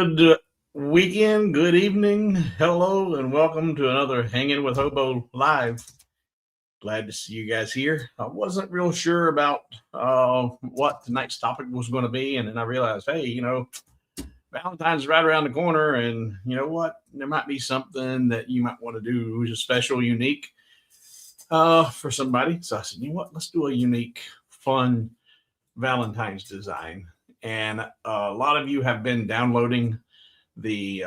Good weekend, good evening, hello, and welcome to another Hangin with Hobo live. Glad to see you guys here. I wasn't real sure about what tonight's topic was going to be, and then I realized, hey, Valentine's right around the corner, and you know what? There might be something that you might want to do which is special, unique for somebody. So I said, you know what? Let's do a unique, fun Valentine's design. And a lot of you have been downloading the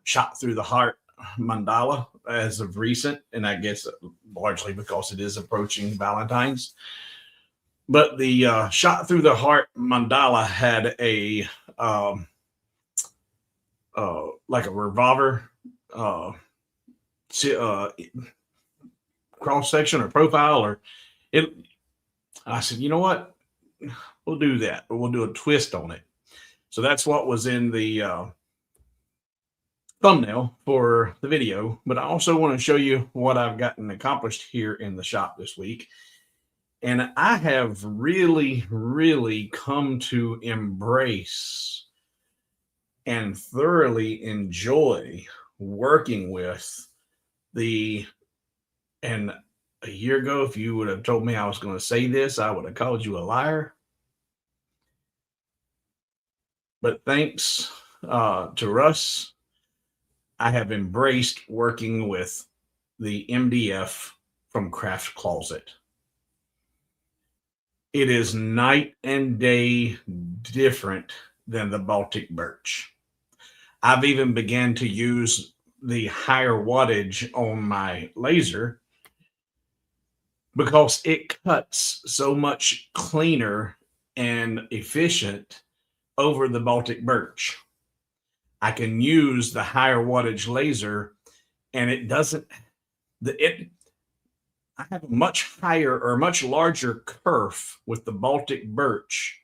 shot through the heart mandala as of recent, and I guess largely because it is approaching Valentine's. But the shot through the heart mandala had a like a revolver cross section or profile, or it. I said, you know what? We'll do that, but we'll do a twist on it. So that's what was in the thumbnail for the video. But I also want to show you what I've gotten accomplished here in the shop this week. And I have really, really come to embrace and thoroughly enjoy working with and a year ago, if you would have told me I was going to say this, I would have called you a liar. But thanks to Russ, I have embraced working with the MDF from Craft Closet. It is night and day different than the Baltic birch. I've even began to use the higher wattage on my laser because it cuts so much cleaner and efficient over the Baltic birch. I can use the higher wattage laser, and it doesn't. I have a much higher or much larger kerf with the Baltic birch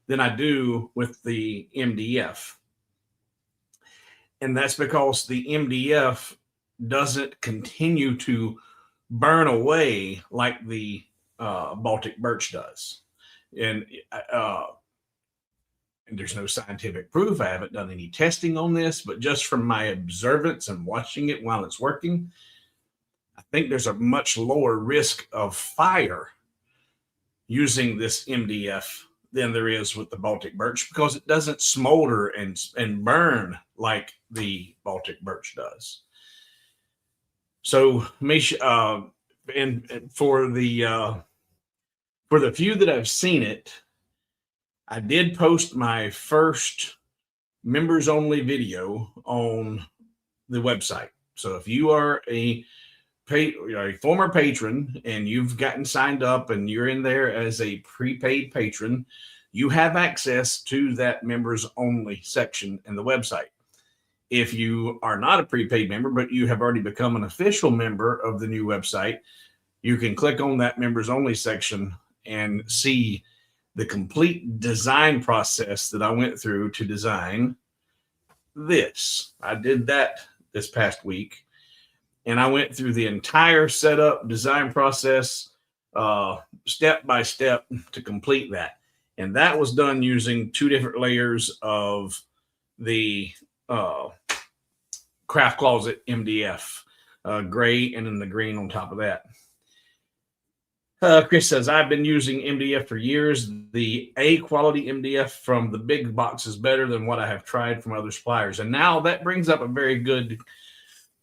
than I do with the MDF, and that's because the MDF doesn't continue to burn away like the Baltic birch does, and there's no scientific proof. I haven't done any testing on this, but just from my observance and watching it while it's working, I think there's a much lower risk of fire using this MDF than there is with the Baltic birch because it doesn't smolder and burn like the Baltic birch does. So, and for the few that I've seen it, I did post my first members only video on the website. So if you are a former patron and you've gotten signed up and you're in there as a prepaid patron, you have access to that members only section in the website. If you are not a prepaid member, but you have already become an official member of the new website, you can click on that members only section and see the complete design process that I went through to design this. I did that this past week, and I went through the entire setup design process step by step to complete that. And that was done using two different layers of the Craft Closet MDF, gray and then the green on top of that. Chris says, I've been using MDF for years. The A quality MDF from the big box is better than what I have tried from other suppliers. And now that brings up a very good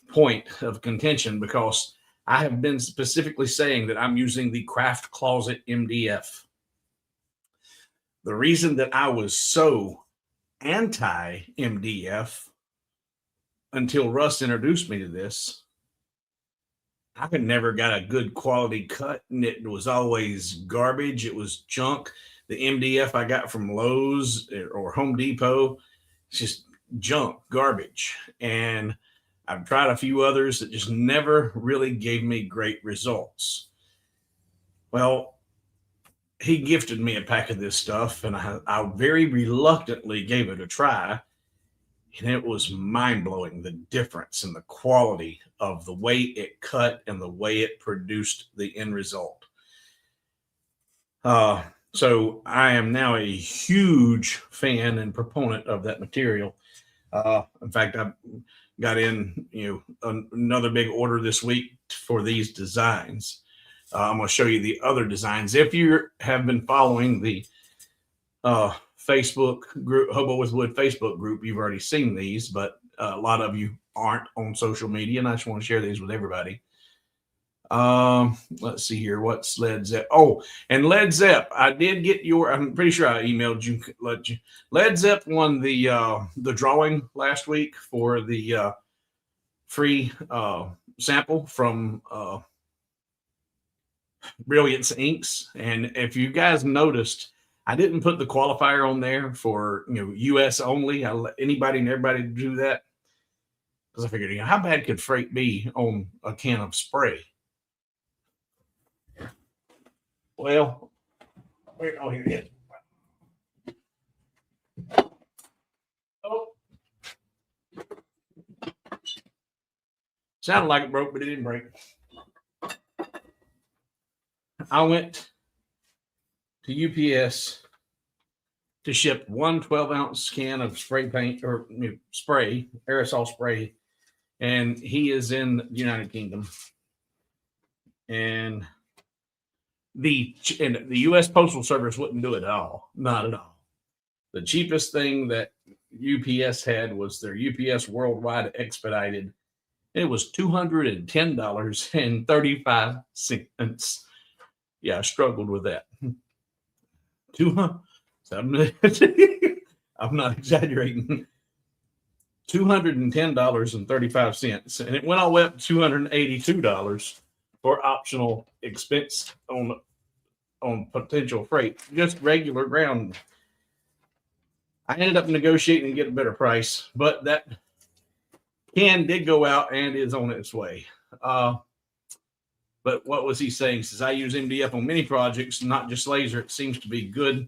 point of contention because I have been specifically saying that I'm using the Craft Closet MDF. The reason that I was so anti-MDF until Russ introduced me to this, I could never got a good quality cut, and it was always garbage. It was junk. The MDF I got from Lowe's or Home Depot, it's just junk, garbage. And I've tried a few others that just never really gave me great results. Well, he gifted me a pack of this stuff, and I very reluctantly gave it a try. And it was mind-blowing, the difference in the quality of the way it cut and the way it produced the end result. So I am now a huge fan and proponent of that material. In fact, I got in, another big order this week for these designs. I'm going to show you the other designs. If you have been following the Facebook group, Hobo with Wood Facebook group, you've already seen these, but a lot of you aren't on social media, and I just want to share these with everybody. Let's see here. What's Led Zepp? Oh, and Led Zepp, I did get I'm pretty sure I emailed you. Led Zepp won the drawing last week for the free sample from Brilliance Inks. And if you guys noticed, I didn't put the qualifier on there for US only. I let anybody and everybody do that because I figured, how bad could freight be on a can of spray? Well, wait, oh, here it is. Oh. Sounded like it broke, but it didn't break. I went to UPS to ship one 12-ounce can of spray paint or spray, aerosol spray, and he is in the United Kingdom. And the U.S. Postal Service wouldn't do it at all. Not at all. The cheapest thing that UPS had was their UPS Worldwide Expedited. It was $210.35. Yeah, I struggled with that. I'm not exaggerating. $210.35, and it went all the way up to $282 for optional expense on potential freight, just regular ground. I ended up negotiating and get a better price, but that can did go out and is on its way. But what was he saying? He says, I use MDF on many projects, not just laser. It seems to be good.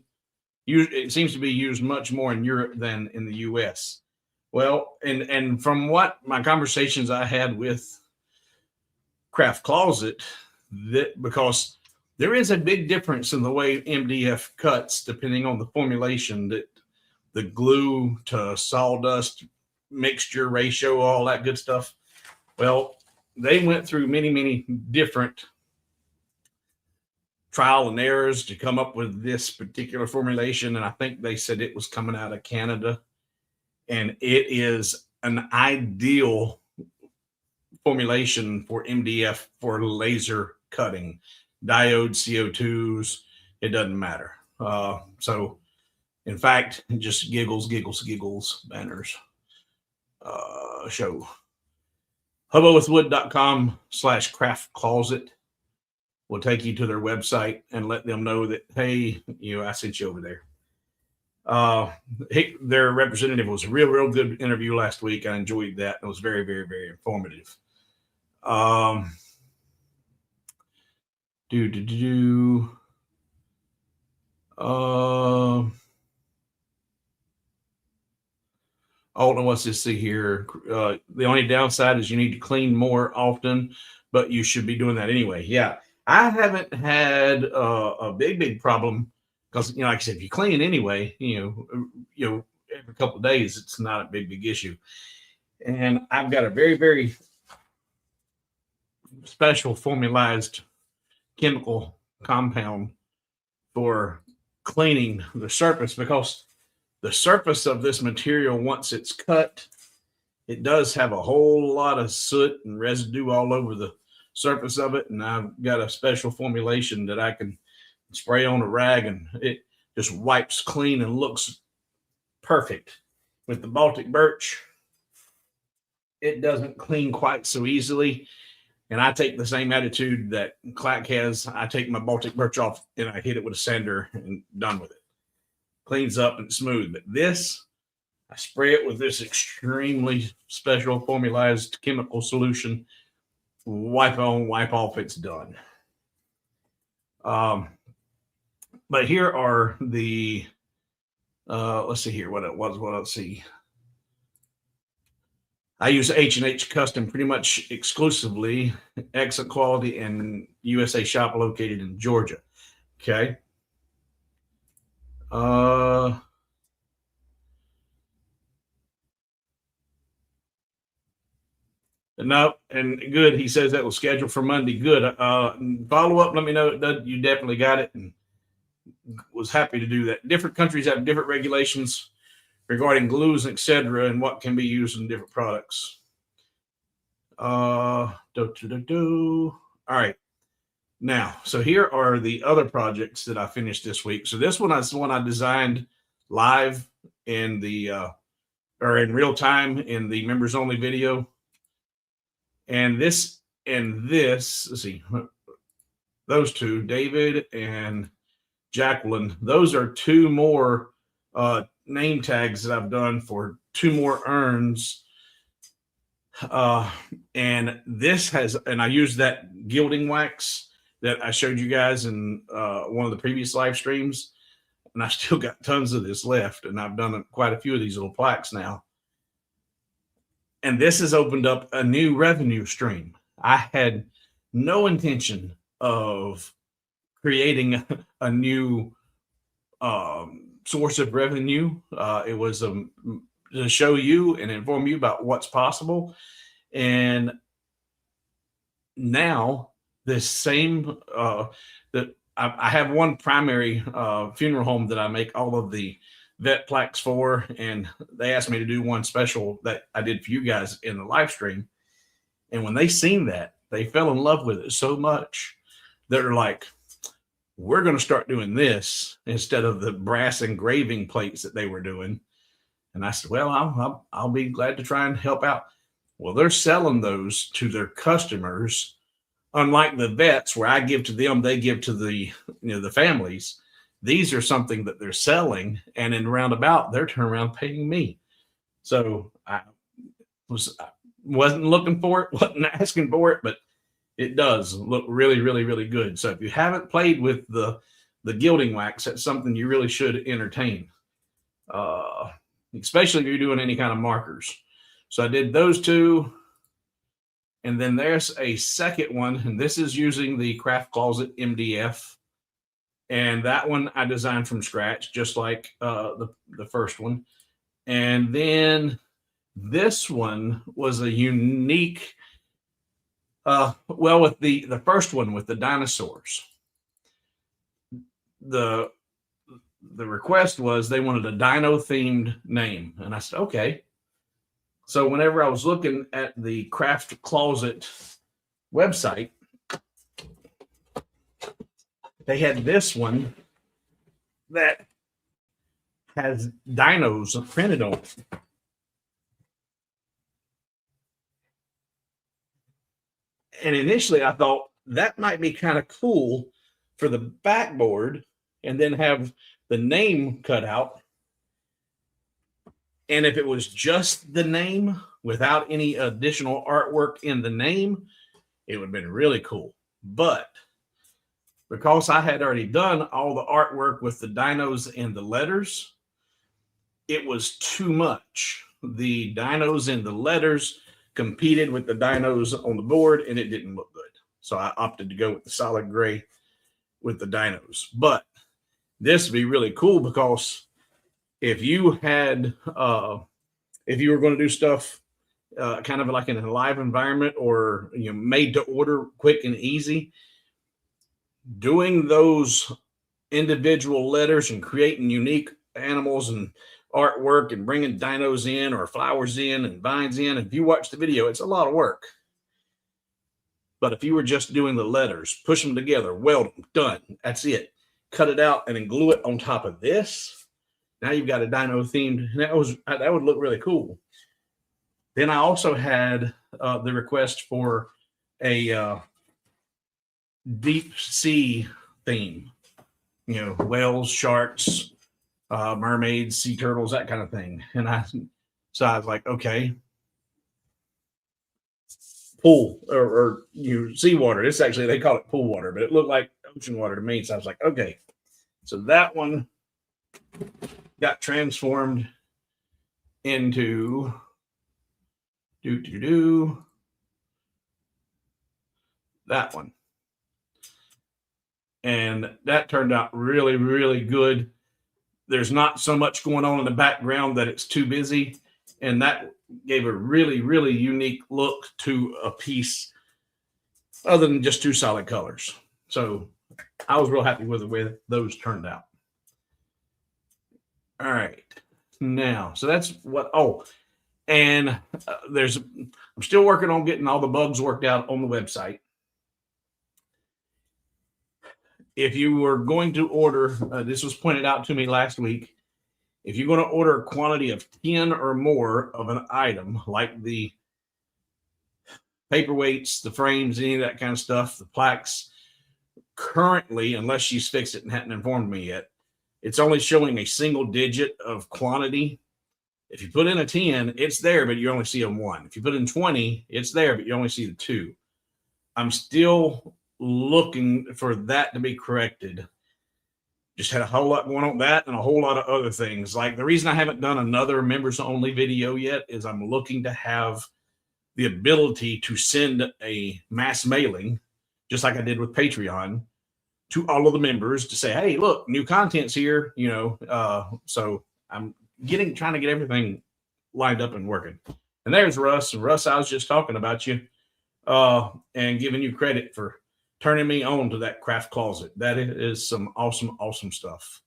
It seems to be used much more in Europe than in the US. Well, and from what my conversations I had with Craft Closet, that because there is a big difference in the way MDF cuts depending on the formulation, that the glue to sawdust mixture ratio, all that good stuff. Well, they went through many different trial and errors to come up with this particular formulation, and I think they said it was coming out of Canada, and it is an ideal formulation for MDF for laser cutting, diode, CO2s, it doesn't matter. So in fact, just giggles banners show hobowithwood.com/craft closet will take you to their website and let them know that, hey, I sent you over there. Their representative was a real good interview last week. I enjoyed that. It was very informative. Alton wants to see here. The only downside is you need to clean more often, but you should be doing that anyway. Yeah, I haven't had a big problem because like I said, if you clean anyway, every couple of days, it's not a big issue. And I've got a very special formalized chemical compound for cleaning the surface, because the surface of this material, once it's cut, it does have a whole lot of soot and residue all over the surface of it. And I've got a special formulation that I can spray on a rag and it just wipes clean and looks perfect. With the Baltic birch, it doesn't clean quite so easily. And I take the same attitude that Clack has. I take my Baltic birch off and I hit it with a sander and done with it. Cleans up and smooth. But this, I spray it with this extremely special formalized chemical solution. Wipe on, wipe off, it's done. But here are the, let's see here, what it was, let's see. I use H&H Custom pretty much exclusively, excellent quality, and USA shop located in Georgia. Okay. No, and good. He says that was scheduled for Monday. Good. Follow up. Let me know you definitely got it, and was happy to do that. Different countries have different regulations regarding glues, etc., and what can be used in different products. All right. Now, so here are the other projects that I finished this week. So this one is the one I designed live in the or in real time in the members only video. And this, let's see, those two, David and Jacqueline, those are two more name tags that I've done for two more urns. And this has, and I used that gilding wax that I showed you guys in one of the previous live streams. And I still got tons of this left. And I've done quite a few of these little plaques now. And this has opened up a new revenue stream. I had no intention of creating a new source of revenue. It was to show you and inform you about what's possible. And now this same, that I have one primary funeral home that I make all of the vet plaques for, and they asked me to do one special that I did for you guys in the live stream. And when they seen that, they fell in love with it so much that they're like, we're going to start doing this instead of the brass engraving plates that they were doing. And I said, well, I'll be glad to try and help out. Well, they're selling those to their customers, unlike the vets where I give to them, they give to the families. These are something that they're selling, and in roundabout, they're turning around paying me. So I wasn't looking for it, wasn't asking for it, but it does look really, really, really good. So if you haven't played with the gilding wax, that's something you really should entertain, especially if you're doing any kind of markers. So I did those two. And then there's a second one, and this is using the Craft Closet MDF. And that one I designed from scratch, just like the first one. And then this one was a unique, with the first one with the dinosaurs. The request was they wanted a dino-themed name. And I said, okay. So whenever I was looking at the Craft Closet website, they had this one that has dinos printed on it. And initially I thought that might be kind of cool for the backboard and then have the name cut out. And if it was just the name without any additional artwork in the name, it would have been really cool. But because I had already done all the artwork with the dinos and the letters, it was too much. The dinos and the letters competed with the dinos on the board, and it didn't look good. So I opted to go with the solid gray with the dinos. But this would be really cool because if you had, if you were going to do stuff kind of like in a live environment or made to order, quick and easy, doing those individual letters and creating unique animals and artwork and bringing dinos in or flowers in and vines in. If you watch the video, it's a lot of work. But if you were just doing the letters, push them together, weld them, done. That's it. Cut it out and then glue it on top of this. Now you've got a dino themed. That would look really cool. Then I also had the request for a deep sea theme. Whales, sharks, mermaids, sea turtles, that kind of thing. And I was like, okay, pool or seawater. It's actually, they call it pool water, but it looked like ocean water to me. So I was like, okay. So that one got transformed into that one. And that turned out really, really good. There's not so much going on in the background that it's too busy. and that gave a really, really unique look to a piece other than just two solid colors. So I was real happy with the way those turned out. All right. Now, so that's what, and I'm still working on getting all the bugs worked out on the website. If you were going to order, this was pointed out to me last week, if you're going to order a quantity of 10 or more of an item, like the paperweights, the frames, any of that kind of stuff, the plaques, currently, unless she's fixed it and hadn't informed me yet, it's only showing a single digit of quantity. If you put in a 10, it's there, but you only see a 1. If you put in 20, it's there, but you only see the 2. I'm still looking for that to be corrected. Just had a whole lot going on with that and a whole lot of other things. Like, the reason I haven't done another members only video yet is I'm looking to have the ability to send a mass mailing, just like I did with Patreon, to all of the members to say, hey, look, new content's here, so I'm trying to get everything lined up and working. And there's Russ. Russ, I was just talking about you and giving you credit for turning me on to that craft closet. That is some awesome, awesome stuff.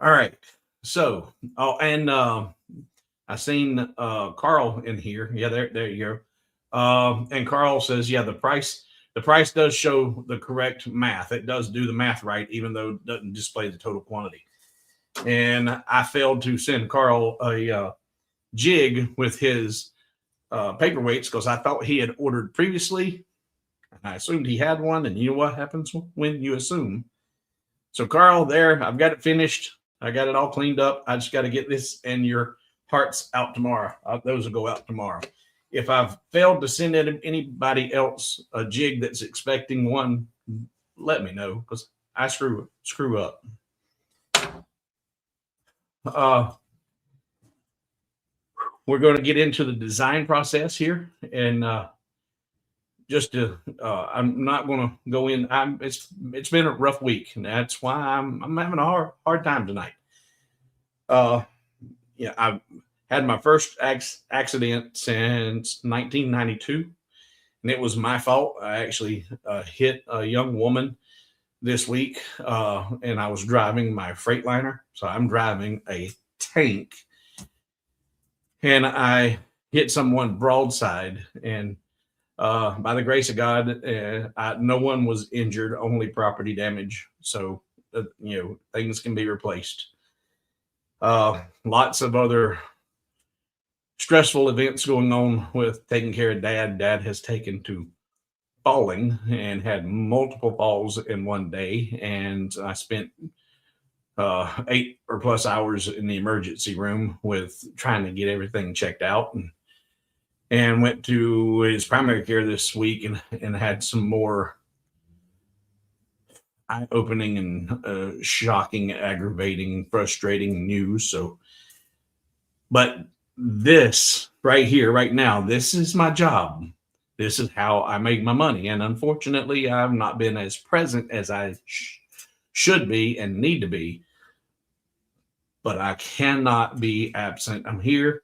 All right. So, I seen Carl in here. Yeah, there you go. And Carl says, yeah, the price does show the correct math. It does do the math right, even though it doesn't display the total quantity. And I failed to send Carl a jig with his paperweights because I thought he had ordered previously. And I assumed he had one. And you know what happens when you assume. So Carl, there, I've got it finished. I got it all cleaned up. I just got to get this and your parts out tomorrow. Those will go out tomorrow. If I've failed to send anybody else a jig that's expecting one, let me know, because I screw up. We're going to get into the design process here, and I'm not going to go in. It's been a rough week, and that's why I'm having a hard time tonight. I've had my first accident since 1992, and it was my fault. I actually hit a young woman this week, and I was driving my Freightliner. So I'm driving a tank, and I hit someone broadside, and by the grace of God, no one was injured, only property damage. So, things can be replaced. Lots of other stressful events going on with taking care of Dad. Dad has taken to falling and had multiple falls in one day. And I spent 8 or plus hours in the emergency room with trying to get everything checked out, and went to his primary care this week and had some more eye-opening and shocking, aggravating, frustrating news. So, but this right here, right now, this is my job. This is how I make my money. And unfortunately, I've not been as present as I should be and need to be. But I cannot be absent. I'm here.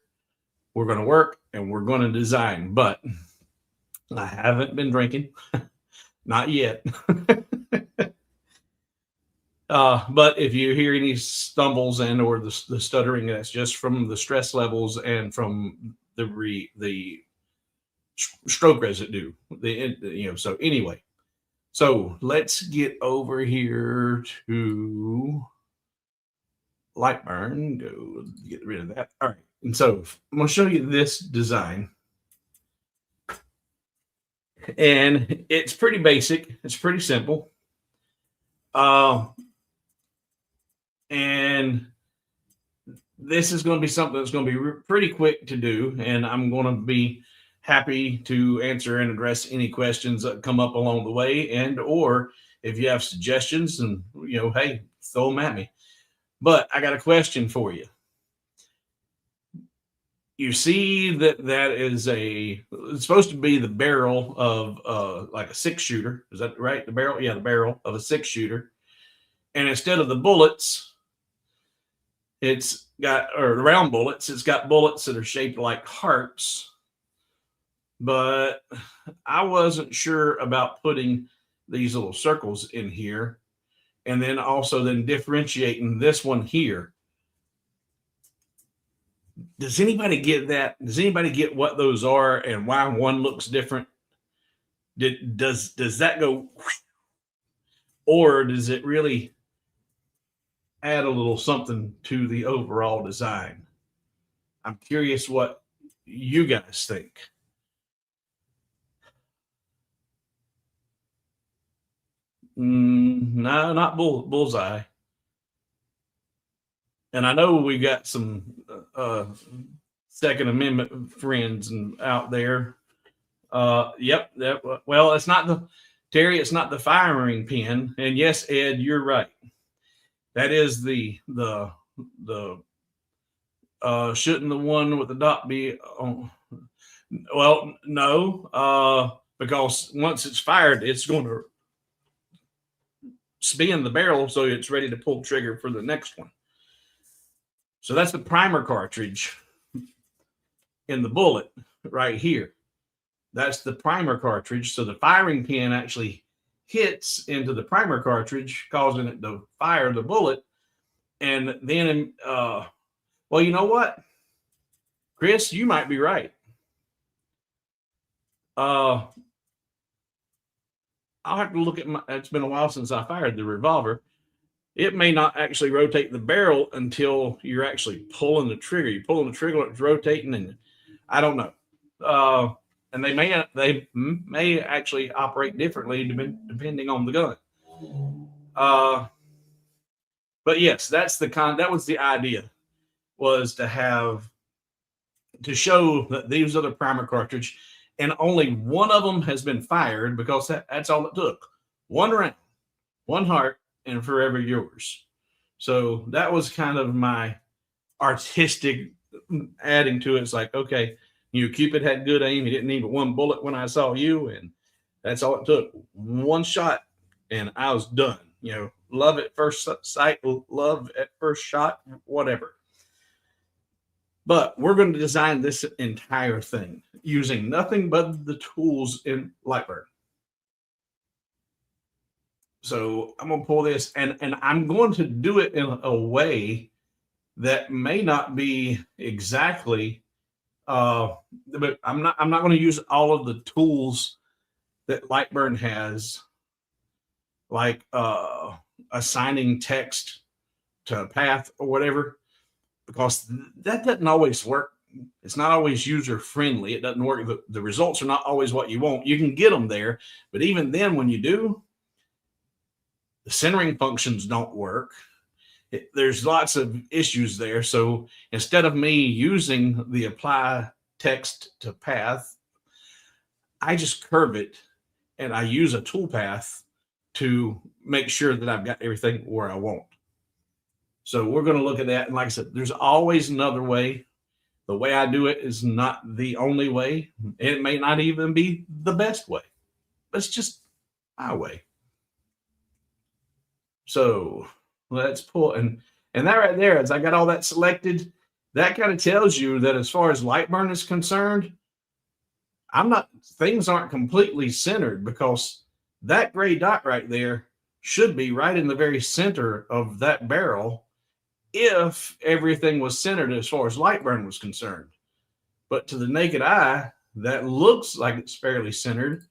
We're going to work and we're going to design. But I haven't been drinking. Not yet. But if you hear any stumbles and or the stuttering, that's just from the stress levels and from the stroke residue. So anyway, so let's get over here to LightBurn. Go get rid of that. All right. And so I'm going to show you this design. And it's pretty basic. It's pretty simple. And this is going to be something that's going to be pretty quick to do. And I'm going to be happy to answer and address any questions that come up along the way. And, or if you have suggestions, and, hey, throw them at me. But I got a question for you. You see that is it's supposed to be the barrel of like a 6-shooter. Is that right? The barrel? Yeah, the barrel of a 6-shooter. And instead of the bullets, it's or round bullets. It's got bullets that are shaped like hearts, but I wasn't sure about putting these little circles in here, and then also then differentiating this one here. Does anybody get that? Does anybody get what those are and why one looks different? Does that go, or does it really add a little something to the overall design? I'm curious what you guys think. No, not bullseye. And I know we got some Second Amendment friends out there. Yep. Well, it's not the Terry. It's not the firing pin. And yes, Ed, you're right. That is the shouldn't the one with the dot be on? Well, no, because once it's fired, it's going to spin the barrel so it's ready to pull trigger for the next one. So that's the primer cartridge in the bullet right here. That's the primer cartridge. So the firing pin actually hits into the primer cartridge, causing it to fire the bullet. And then, well, you know what, Chris, you might be right. I'll have to look at it's been a while since I fired the revolver. It may not actually rotate the barrel until you're actually pulling the trigger. You're pulling the trigger, it's rotating, and I don't know. And they may actually operate differently depending on the gun. But yes, that was the idea, was to show that these are the primer cartridge, and only one of them has been fired, because that's all it took. One round, one heart, and forever yours. So that was kind of my artistic adding to it. It's like, okay, Cupid had good aim. He didn't need one bullet when I saw you, and that's all it took. One shot, and I was done. Love at first sight, love at first shot, whatever. But we're going to design this entire thing using nothing but the tools in LightBurn. So I'm going to pull this, and I'm going to do it in a way that may not be exactly, but I'm not going to use all of the tools that LightBurn has, like assigning text to a path or whatever, because that doesn't always work. It's not always user friendly. It doesn't work. The results are not always what you want. You can get them there, but even then, when you do, the centering functions don't work. There's lots of issues there. So instead of me using the apply text to path, I just curve it, and I use a toolpath to make sure that I've got everything where I want. So we're going to look at that. And like I said, there's always another way. The way I do it is not the only way. It may not even be the best way. It's just my way. So let's pull, and that right there, as I got all that selected, that kind of tells you that as far as LightBurn is concerned, things aren't completely centered, because that gray dot right there should be right in the very center of that barrel if everything was centered as far as LightBurn was concerned. But to the naked eye, that looks like it's fairly centered.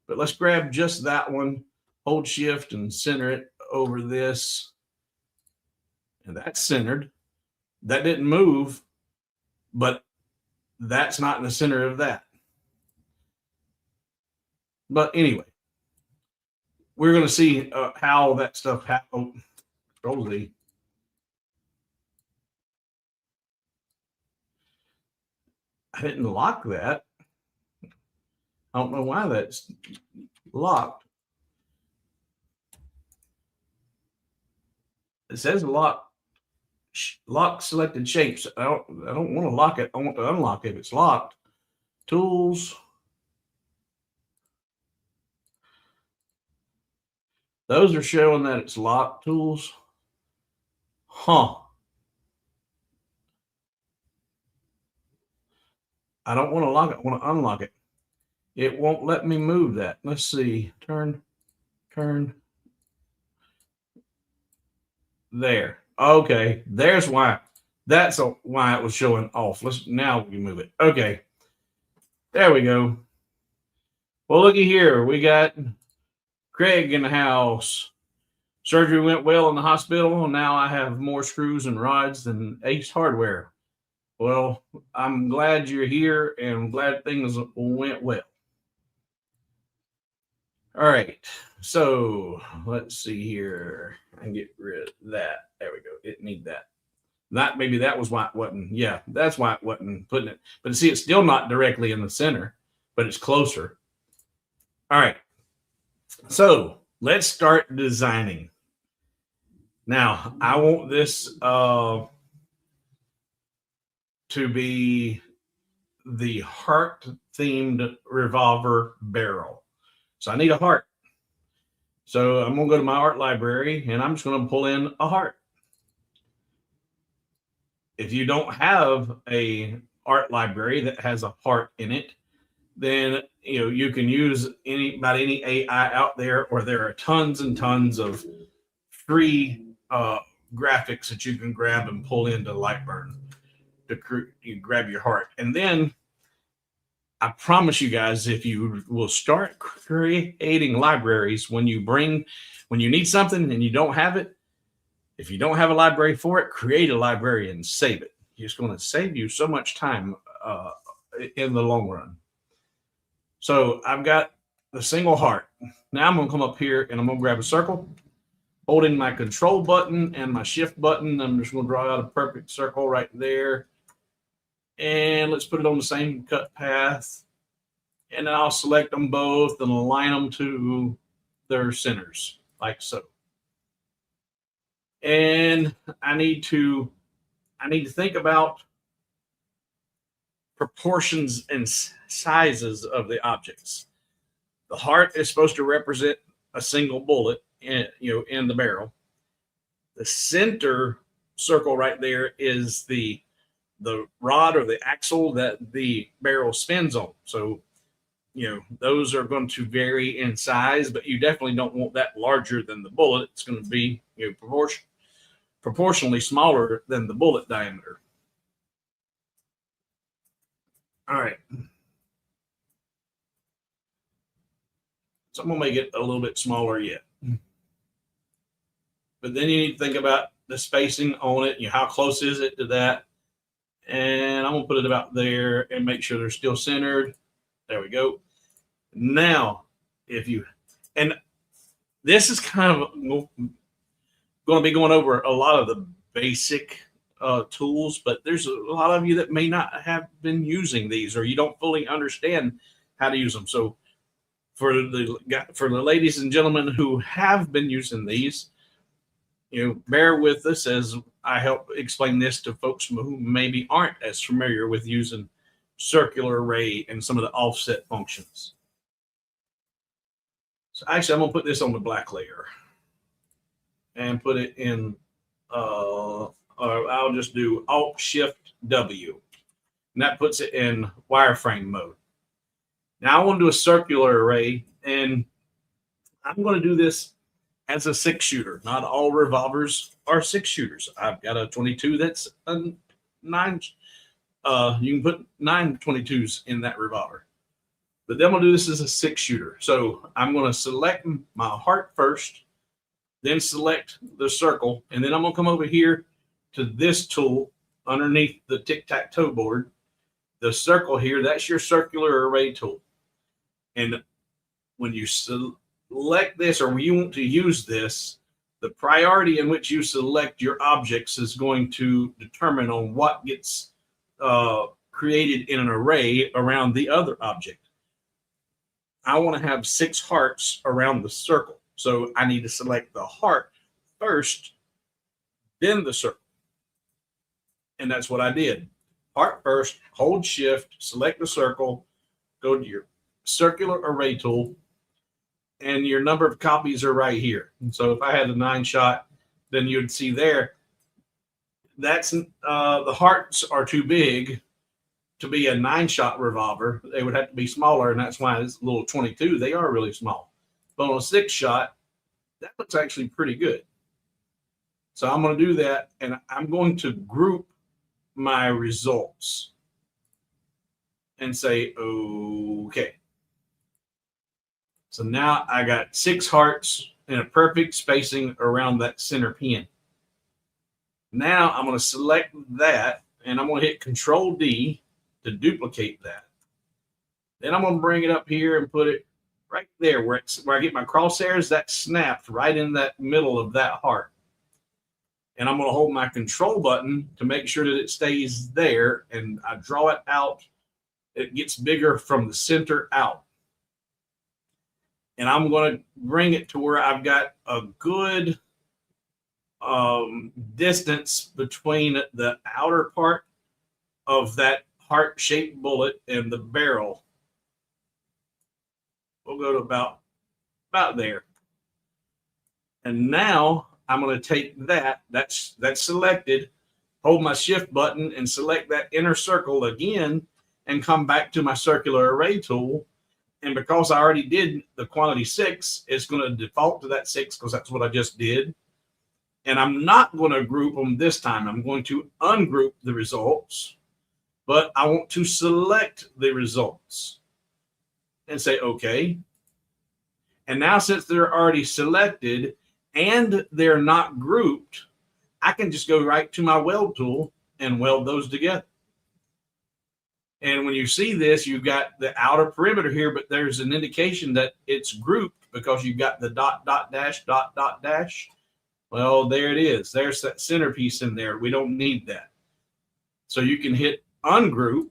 But let's grab just that one, hold shift and center it over this. And that's centered. That didn't move, but that's not in the center of that. But anyway, we're going to see how that stuff happens. Control Z. I didn't lock that. I don't know why that's locked. It says lock selected shapes. I don't want to lock it. I want to unlock it if it's locked. Tools. Those are showing that it's locked. Tools. Huh. I don't want to lock it. I want to unlock it. It won't let me move that. Let's see. Turn. There. Okay. There's why. That's why it was showing off. Now we move it. Okay. There we go. Well, looky here. We got Craig in the house. Surgery went well in the hospital. Now I have more screws and rods than Ace Hardware. Well, I'm glad you're here and I'm glad things went well. All right. So let's see here. I can get rid of that. There we go. It need that. Maybe that was why it wasn't. Yeah, that's why it wasn't putting it. But see, it's still not directly in the center, but it's closer. All right. So let's start designing. Now, I want this to be the heart-themed revolver barrel. So I need a heart. So I'm going to go to my art library, and I'm just going to pull in a heart. If you don't have a art library that has a heart in it, then you can use about any AI out there, or there are tons and tons of free graphics that you can grab and pull into LightBurn to grab your heart. And then I promise you guys, if you will start creating libraries when you need something and you don't have it, if you don't have a library for it, create a library and save it. It's going to save you so much time in the long run. So I've got the single heart. Now I'm going to come up here and I'm going to grab a circle, holding my control button and my shift button. I'm just going to draw out a perfect circle right there. And let's put it on the same cut path. And then I'll select them both and align them to their centers, like so. And I need to think about proportions and sizes of the objects. The heart is supposed to represent a single bullet in the barrel. The center circle right there is the rod or the axle that the barrel spins on. So, those are going to vary in size, but you definitely don't want that larger than the bullet. It's going to be proportionally smaller than the bullet diameter. All right. So I'm going to make it a little bit smaller yet. But then you need to think about the spacing on it. How close is it to that? And I'm going to put it about there and make sure they're still centered. There we go. Now, and this is kind of going to be going over a lot of the basic tools, but there's a lot of you that may not have been using these, or you don't fully understand how to use them. So for the ladies and gentlemen who have been using these, bear with us as I help explain this to folks who maybe aren't as familiar with using circular array and some of the offset functions. So actually, I'm going to put this on the black layer and put it in, or I'll just do Alt-Shift-W. And that puts it in wireframe mode. Now I want to do a circular array, and I'm going to do this as a 6-shooter. Not all revolvers are 6-shooters. I've got a 22 that's a 9. You can put 9 22s in that revolver. But then we'll do this as a 6-shooter. So I'm going to select my heart first, then select the circle, and then I'm going to come over here to this tool underneath the tic-tac-toe board. The circle here, that's your circular array tool. And when you select this, or when you want to use this, the priority in which you select your objects is going to determine on what gets created in an array around the other object. I want to have 6 hearts around the circle. So I need to select the heart first, then the circle. And that's what I did. Heart first, hold shift, select the circle, go to your circular array tool, and your number of copies are right here. And so if I had a 9-shot, then you'd see there, that's the hearts are too big to be a 9-shot revolver, they would have to be smaller, and that's why this little 22, they are really small. But on a 6-shot, that looks actually pretty good. So I'm going to do that, and I'm going to group my results and say, okay. So now I got 6 hearts in a perfect spacing around that center pin. Now I'm going to select that, and I'm going to hit Control D to duplicate that. Then I'm going to bring it up here and put it right there where I get my crosshairs. That snapped right in that middle of that heart. And I'm going to hold my control button to make sure that it stays there, and I draw it out. It gets bigger from the center out. And I'm going to bring it to where I've got a good distance between the outer part of that heart-shaped bullet and the barrel. We'll go to about there. And now I'm going to take that's selected, hold my shift button and select that inner circle again, and come back to my circular array tool. And because I already did the quantity 6, it's going to default to that 6 because that's what I just did. And I'm not going to group them this time. I'm going to ungroup the results, but I want to select the results and say, okay. And now since they're already selected and they're not grouped, I can just go right to my weld tool and weld those together. And when you see this, you've got the outer perimeter here, but there's an indication that it's grouped because you've got the dot, dot, dash, dot, dot, dash. Well, there it is. There's that centerpiece in there. We don't need that. So you can hit ungroup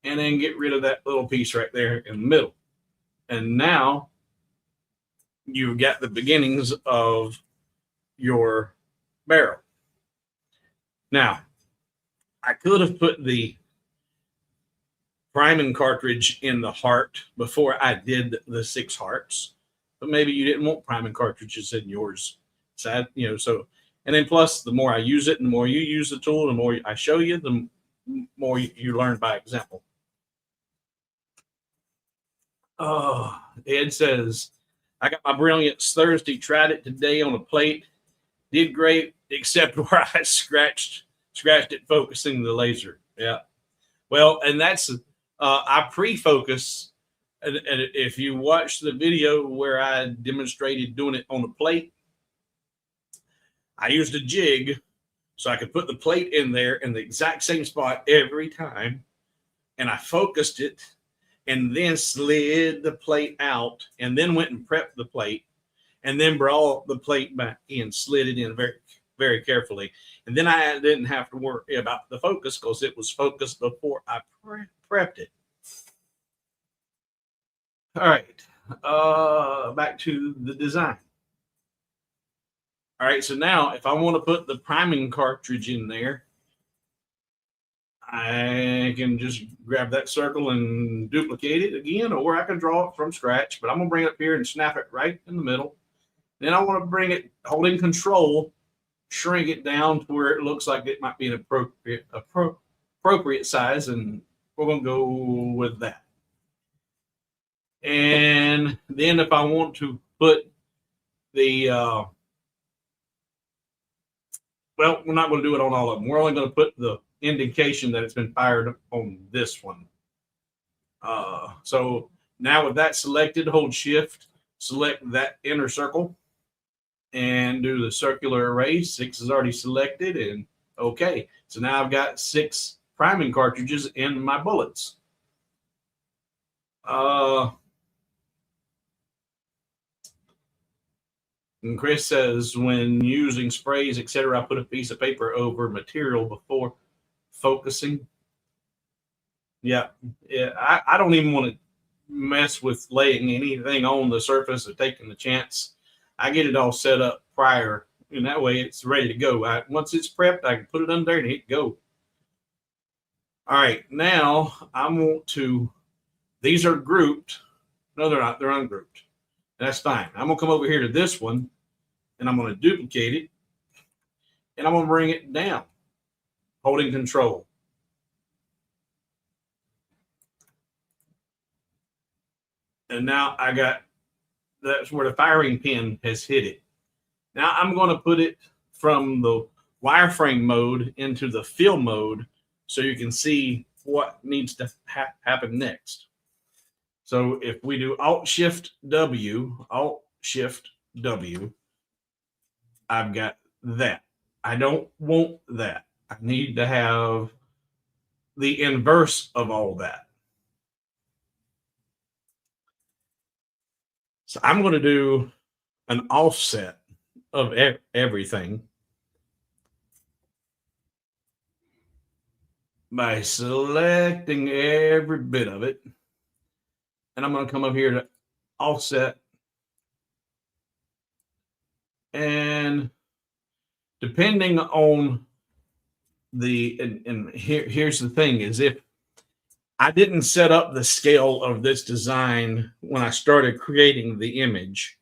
and then get rid of that little piece right there in the middle. And now you've got the beginnings of your barrel. Now, I could have put the priming cartridge in the heart before I did the 6 hearts, but maybe you didn't want priming cartridges in yours. So, and then plus the more I use it and the more you use the tool, the more I show you, the more you learn by example. Ed says, I got my brilliance Thursday, tried it today on a plate, did great, except where I scratched it focusing the laser. Yeah. Well, and that's, I pre-focus, and if you watch the video where I demonstrated doing it on the plate, I used a jig so I could put the plate in there in the exact same spot every time, and I focused it and then slid the plate out and then went and prepped the plate and then brought the plate back in, slid it in very, very carefully. And then I didn't have to worry about the focus because it was focused before I prepped it. All right, back to the design. All right, so now if I want to put the priming cartridge in there, I can just grab that circle and duplicate it again, or I can draw it from scratch, but I'm going to bring it up here and snap it right in the middle. Then I want to bring it, holding control, shrink it down to where it looks like it might be an appropriate size, and we're going to go with that. And then if I want to put the, well, we're not going to do it on all of them. We're only going to put the indication that it's been fired on this one. So now with that selected, hold shift, select that inner circle and do the circular array. 6 is already selected, and okay. So now I've got 6 priming cartridges in my bullets. And Chris says, when using sprays, etc., I put a piece of paper over material before focusing. Yeah. I don't even want to mess with laying anything on the surface or taking the chance. I get it all set up prior, and that way it's ready to go. Once it's prepped, I can put it under there and hit go. All right, now I want to, these are grouped. No, they're not. They're ungrouped. That's fine. I'm going to come over here to this one, and I'm going to duplicate it, and I'm going to bring it down, holding control. And now I got, that's where the firing pin has hit it. Now I'm going to put it from the wireframe mode into the fill mode so you can see what needs to happen next. So if we do Alt-Shift-W, I've got that. I don't want that. I need to have the inverse of all that. So I'm going to do an offset of everything by selecting every bit of it. And I'm going to come up here to offset. And depending on the, and here's the thing is, if I didn't set up the scale of this design when I started creating the image,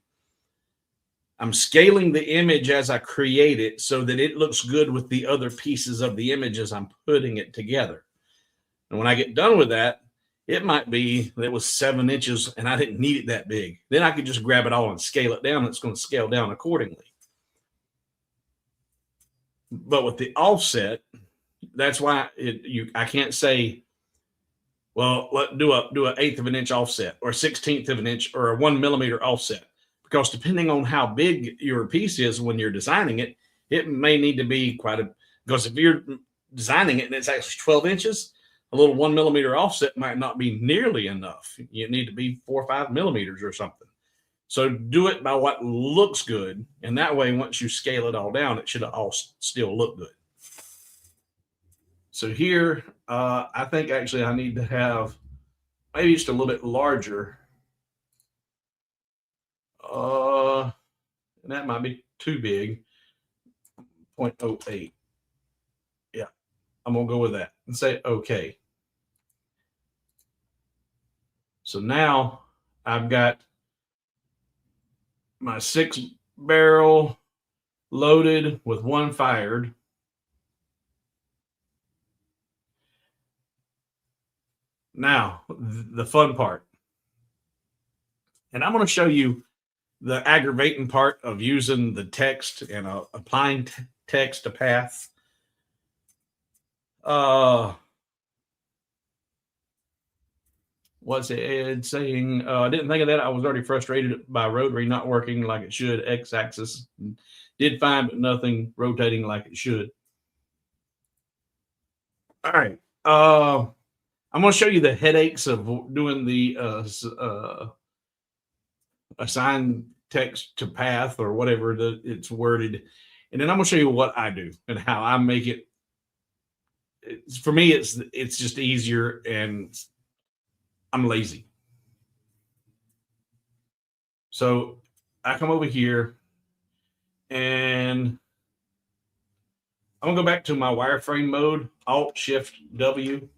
I'm scaling the image as I create it so that it looks good with the other pieces of the image as I'm putting it together. And when I get done with that, it might be that it was 7 inches and I didn't need it that big. Then I could just grab it all and scale it down. And it's going to scale down accordingly. But with the offset, that's why I can't say, well, let's do an 1/8 of an inch offset or 1/16 of an inch or a 1 millimeter offset, because depending on how big your piece is when you're designing it, it may need to be because if you're designing it and it's actually 12 inches, a little 1 millimeter offset might not be nearly enough. You need to be 4 or 5 millimeters or something. So do it by what looks good. And that way, once you scale it all down, it should all still look good. So here, I think actually I need to have maybe just a little bit larger. And that might be too big. 0.08. Yeah, I'm going to go with that and say okay. So now I've got my 6-barrel loaded with 1 fired. Now, the fun part. And I'm going to show you the aggravating part of using the text and applying text to path. What's it saying? I didn't think of that. I was already frustrated by rotary not working like it should. X-axis did fine, but nothing rotating like it should. All right. I'm going to show you the headaches of doing the assign text to path or whatever it's worded. And then I'm going to show you what I do and how I make it. For me, it's just easier, and I'm lazy. So I come over here and I'm going to go back to my wireframe mode, Alt-Shift-W.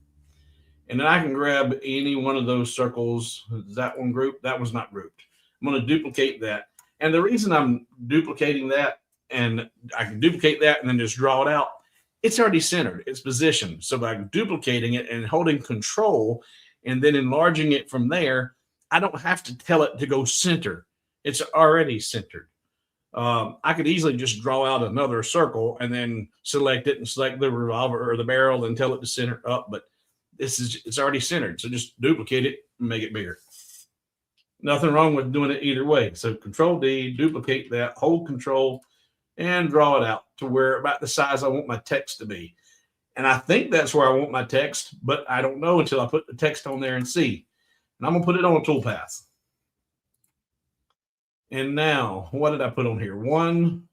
And then I can grab any one of those circles. Is that one grouped? That one's not grouped. I'm going to duplicate that. And the reason I'm duplicating that, and I can duplicate that and then just draw it out, it's already centered. It's positioned. So by duplicating it and holding Control and then enlarging it from there, I don't have to tell it to go center. It's already centered. I could easily just draw out another circle and then select it and select the revolver or the barrel and tell it to center up. But it's already centered. So just duplicate it and make it bigger. Nothing wrong with doing it either way. So Control D, duplicate that, hold Control, and draw it out to where about the size I want my text to be. And I think that's where I want my text, but I don't know until I put the text on there and see. And I'm going to put it on a toolpath. And now, what did I put on here? One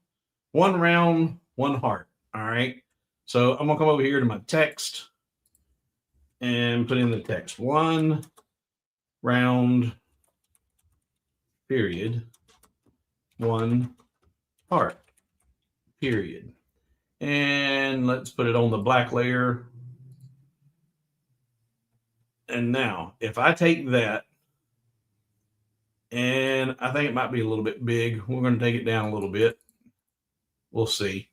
round, 1 heart. All right. So I'm going to come over here to my text and put in the text. 1 round, period, 1 heart, period. And let's put it on the black layer. And now, if I take that, and I think it might be a little bit big, we're going to take it down a little bit. We'll see.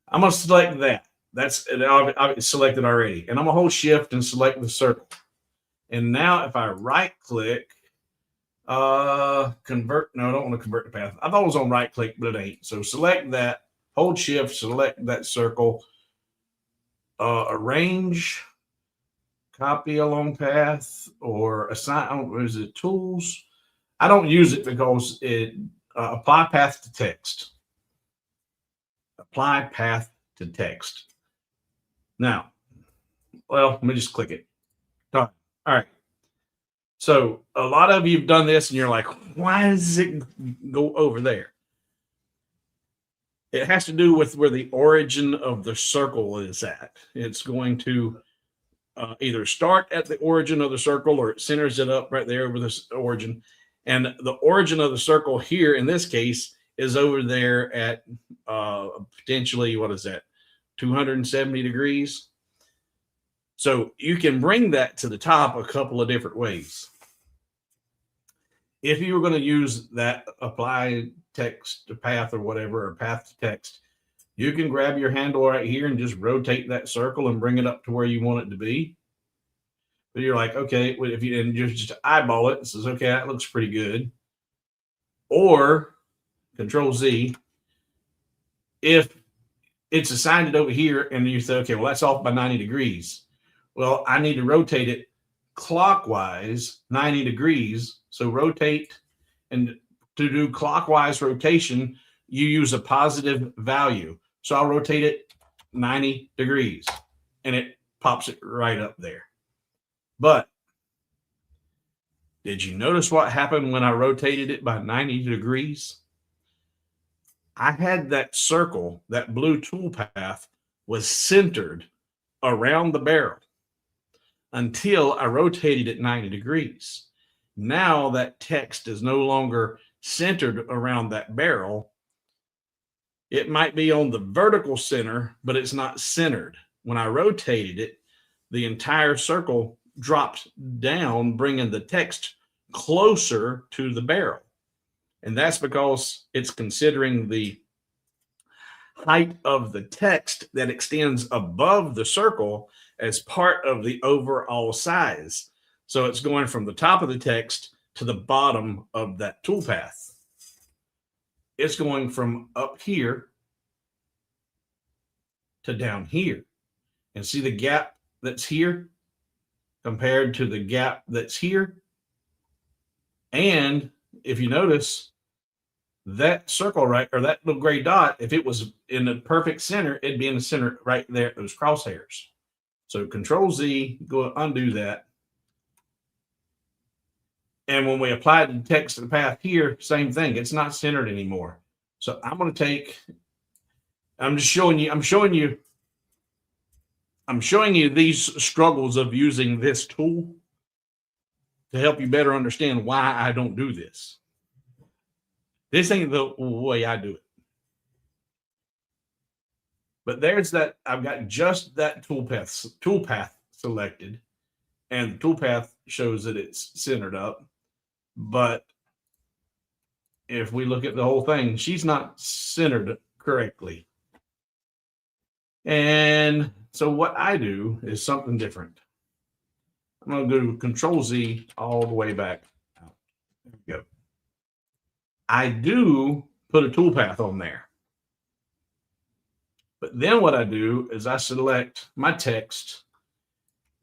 I'm going to select that. That's I've selected already. And I'm going to hold Shift and select the circle. And now if I right click Convert. No, I don't want to convert the path. I thought it was on right click, but it ain't. So select that, hold shift, select that circle, arrange, copy along path, or assign. Is it tools? I don't use it because it apply path to text. Apply path to text. Now, well, let me just click it. Done. All right. So a lot of you have done this and you're like, why does it go over there? It has to do with where the origin of the circle is at. It's going to either start at the origin of the circle or it centers it up right there over this origin. And the origin of the circle here in this case is over there at potentially, what is that, 270 degrees. So you can bring that to the top a couple of different ways. If you were going to use that apply text to path or whatever, or path to text, you can grab your handle right here and just rotate that circle and bring it up to where you want it to be. But you're like, okay, if you and just eyeball it, it says, okay, that looks pretty good. Or Control Z, if it's assigned it over here and you say, okay, well, that's off by 90 degrees. Well, I need to rotate it clockwise 90 degrees. So rotate, and to do clockwise rotation, you use a positive value. So I'll rotate it 90 degrees and it pops it right up there. But did you notice what happened when I rotated it by 90 degrees? I had that circle, that blue toolpath was centered around the barrel until I rotated it 90 degrees. Now that text is no longer centered around that barrel. It might be on the vertical center, but it's not centered. When I rotated it, the entire circle dropped down, bringing the text closer to the barrel. And that's because it's considering the height of the text that extends above the circle as part of the overall size. So it's going from the top of the text to the bottom of that toolpath. It's going from up here to down here. And see the gap that's here compared to the gap that's here. And if you notice, that circle right, or that little gray dot, if it was in the perfect center, it'd be in the center right there, those crosshairs. So Control Z, go undo that. And when we apply the text to the path here, same thing. It's not centered anymore. So I'm going to take, I'm showing you these struggles of using this tool to help you better understand why I don't do this. This ain't the way I do it. But there's that, I've got just that toolpath selected, and the toolpath shows that it's centered up. But if we look at the whole thing, she's not centered correctly. And so what I do is something different. I'm going to do Control Z all the way back out. There we go. I do put a toolpath on there. But then what I do is I select my text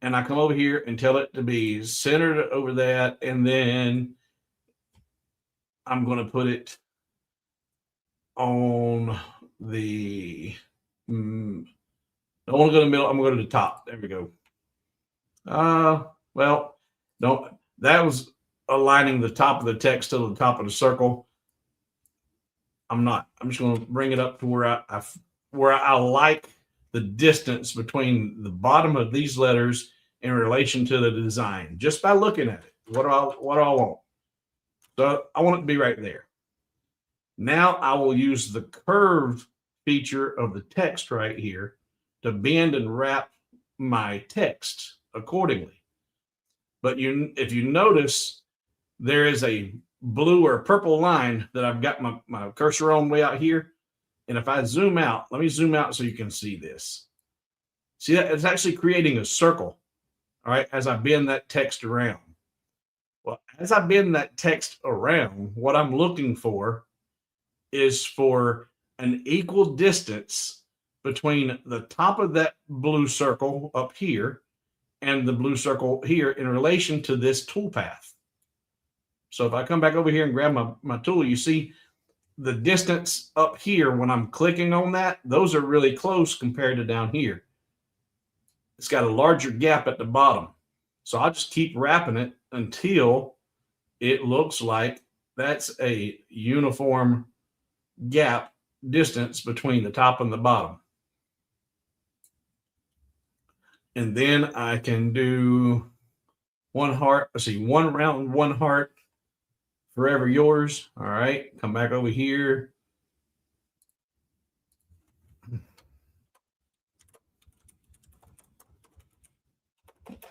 and I come over here and tell it to be centered over that. And then I'm going to put it on the, I want to go to the middle. I'm going to go to the top. There we go. Well, no, that was aligning the top of the text to the top of the circle. I'm not. I'm just going to bring it up to where I like the distance between the bottom of these letters in relation to the design, just by looking at it. What do I want? So I want it to be right there. Now I will use the curve feature of the text right here to bend and wrap my text accordingly. But if you notice, there is a blue or purple line that I've got my cursor on way out here. And if I zoom out, let me zoom out so you can see this. See that? It's actually creating a circle, all right, as I bend that text around. Well, as I bend that text around, what I'm looking for is for an equal distance between the top of that blue circle up here and the blue circle here in relation to this toolpath. So if I come back over here and grab my tool, you see the distance up here when I'm clicking on that, those are really close compared to down here. It's got a larger gap at the bottom. So I'll just keep wrapping it until it looks like that's a uniform gap distance between the top and the bottom. And then I can do one heart. Let's see, one round, one heart, forever yours. All right, come back over here.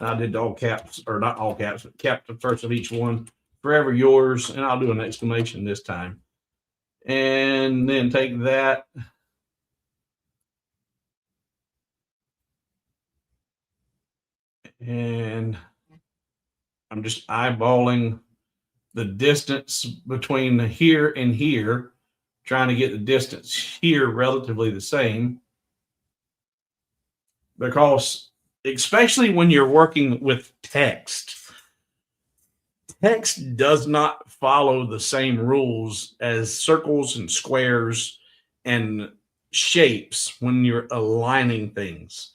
I did all caps, or not all caps, but capped the first of each one. Forever yours, and I'll do an exclamation this time. And then take that. And I'm just eyeballing the distance between here and here, trying to get the distance here relatively the same. Because especially when you're working with text, text does not follow the same rules as circles and squares and shapes when you're aligning things.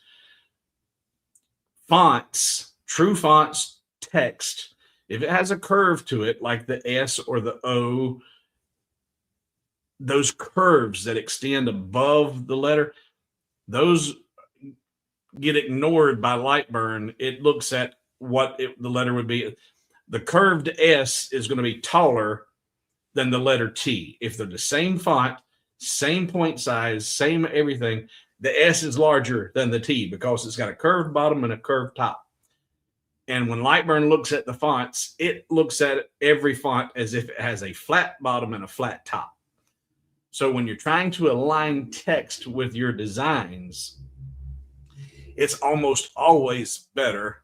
Fonts, true fonts, text, if it has a curve to it, like the S or the O, those curves that extend above the letter, those get ignored by LightBurn. It looks at what the letter would be. The curved S is going to be taller than the letter T. If they're the same font, same point size, same everything, the S is larger than the T because it's got a curved bottom and a curved top. And when LightBurn looks at the fonts, it looks at every font as if it has a flat bottom and a flat top. So when you're trying to align text with your designs, it's almost always better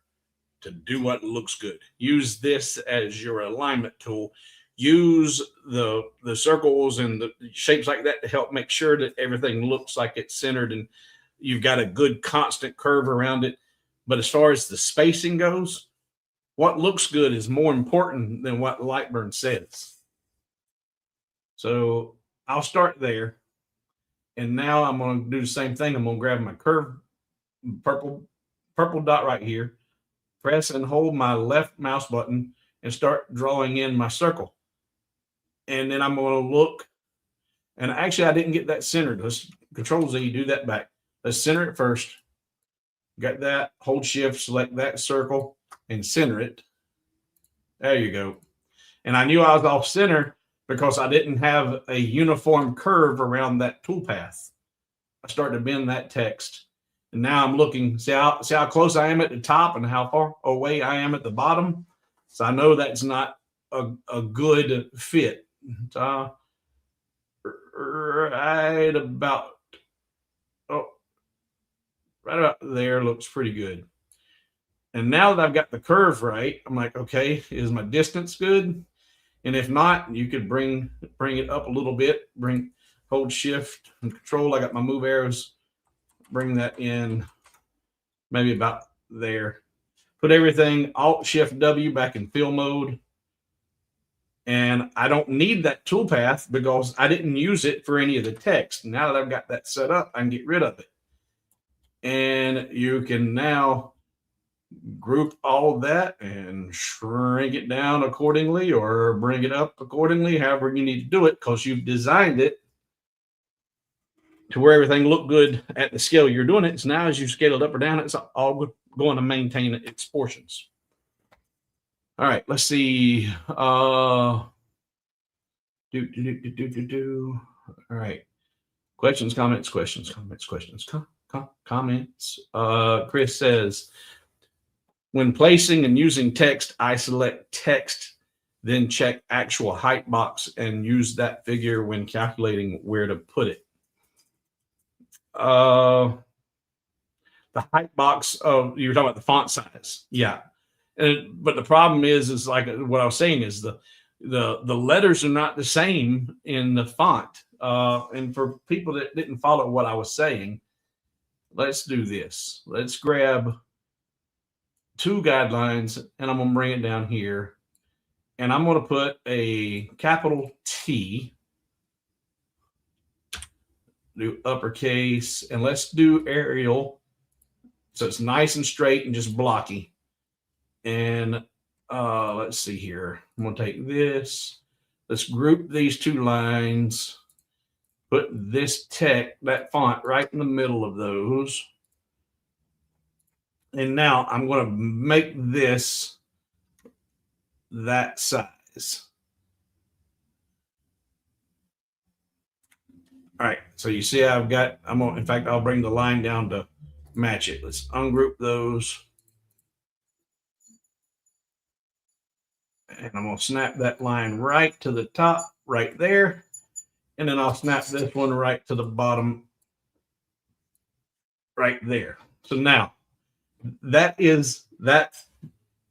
to do what looks good. Use this as your alignment tool. Use the circles and the shapes like that to help make sure that everything looks like it's centered and you've got a good constant curve around it. But as far as the spacing goes, what looks good is more important than what LightBurn says. So I'll start there. And now I'm going to do the same thing. I'm going to grab my curve purple dot right here, press and hold my left mouse button and start drawing in my circle. And then I'm going to look, and actually I didn't get that centered. Let's Control Z, do that back. Let's center it first. Got that, hold shift, select that circle and center it. There you go. And I knew I was off center because I didn't have a uniform curve around that toolpath. I started to bend that text. And now I'm looking, see how close I am at the top and how far away I am at the bottom. So I know that's not a good fit. So right about there looks pretty good. And now that I've got the curve right, I'm like, okay, is my distance good? And if not, you could bring it up a little bit, hold shift and control. I got my move arrows, bring that in maybe about there. Put everything Alt Shift W back in fill mode. And I don't need that toolpath because I didn't use it for any of the text. Now that I've got that set up, I can get rid of it. And you can now group all that and shrink it down accordingly or bring it up accordingly, however you need to do it, because you've designed it to where everything looked good at the scale you're doing it. So now as you scale it up or down, it's all going to maintain its portions. All right, let's see. All right. Questions, comments. Chris says, when placing and using text, I select text, then check actual height box and use that figure when calculating where to put it. The height box of, you're talking about the font size. Yeah. But the problem is like what I was saying is the letters are not the same in the font. And for people that didn't follow what I was saying, let's do this. Let's grab two guidelines, and I'm going to bring it down here. And I'm going to put a capital T, do uppercase, and let's do Arial so it's nice and straight and just blocky. And let's see here. I'm going to take this. Let's group these two lines. Put this that font right in the middle of those. And now I'm going to make this that size. All right. So you see in fact, I'll bring the line down to match it. Let's ungroup those. And I'm going to snap that line right to the top right there. And then I'll snap this one right to the bottom right there. So now that is that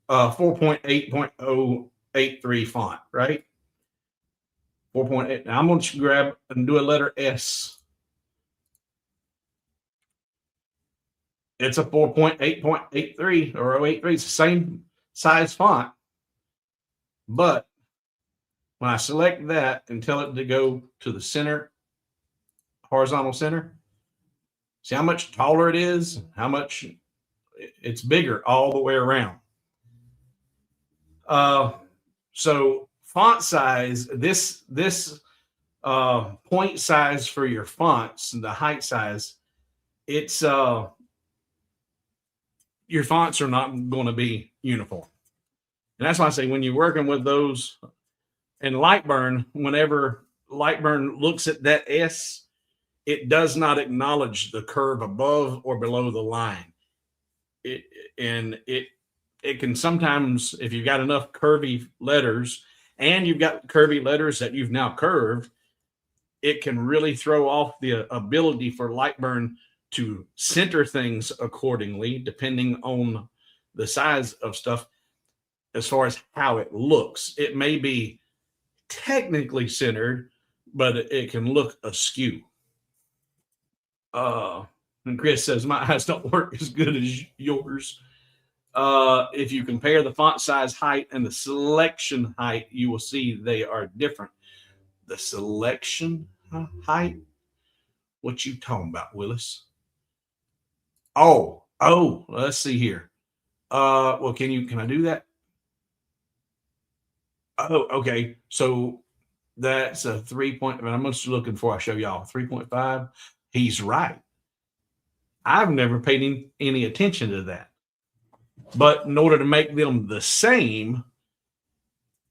4.8.083 font, right? 4.8. Now I'm going to grab and do a letter S. It's a 4.8.83 or 083. It's the same size font. But when I select that and tell it to go to the center, horizontal center, see how much taller it is, how much it's bigger all the way around. So font size, this point size for your fonts and the height size, it's your fonts are not going to be uniform. And that's why I say when you're working with those in LightBurn, whenever LightBurn looks at that S, it does not acknowledge the curve above or below the line. It can sometimes, if you've got enough curvy letters and you've got curvy letters that you've now curved, it can really throw off the ability for LightBurn to center things accordingly, depending on the size of stuff. As far as how it looks, it may be technically centered, but it can look askew. And Chris says, my eyes don't work as good as yours. If you compare the font size height and the selection height, you will see they are different. The selection height? What you talking about, Willis? Oh, let's see here. Well, can I do that? Oh, okay. So that's a 3 point. I'm just looking for, I show y'all 3.5. He's right. I've never paid any attention to that. But in order to make them the same,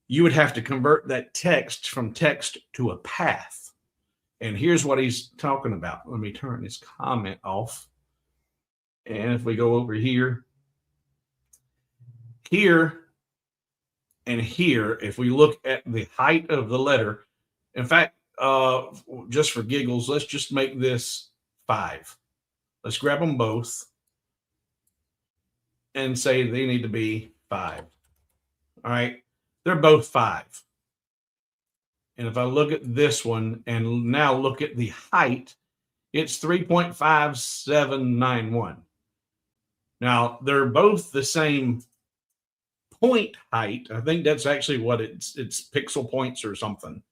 you would have to convert that text from text to a path. And here's what he's talking about. Let me turn this comment off. And if we go over here, and here, if we look at the height of the letter, in fact, just for giggles, let's just make this 5. Let's grab them both and say they need to be 5. All right. They're both 5. And if I look at this one and now look at the height, it's 3.5791. Now, they're both the same point height. I think that's actually what it's pixel points or something,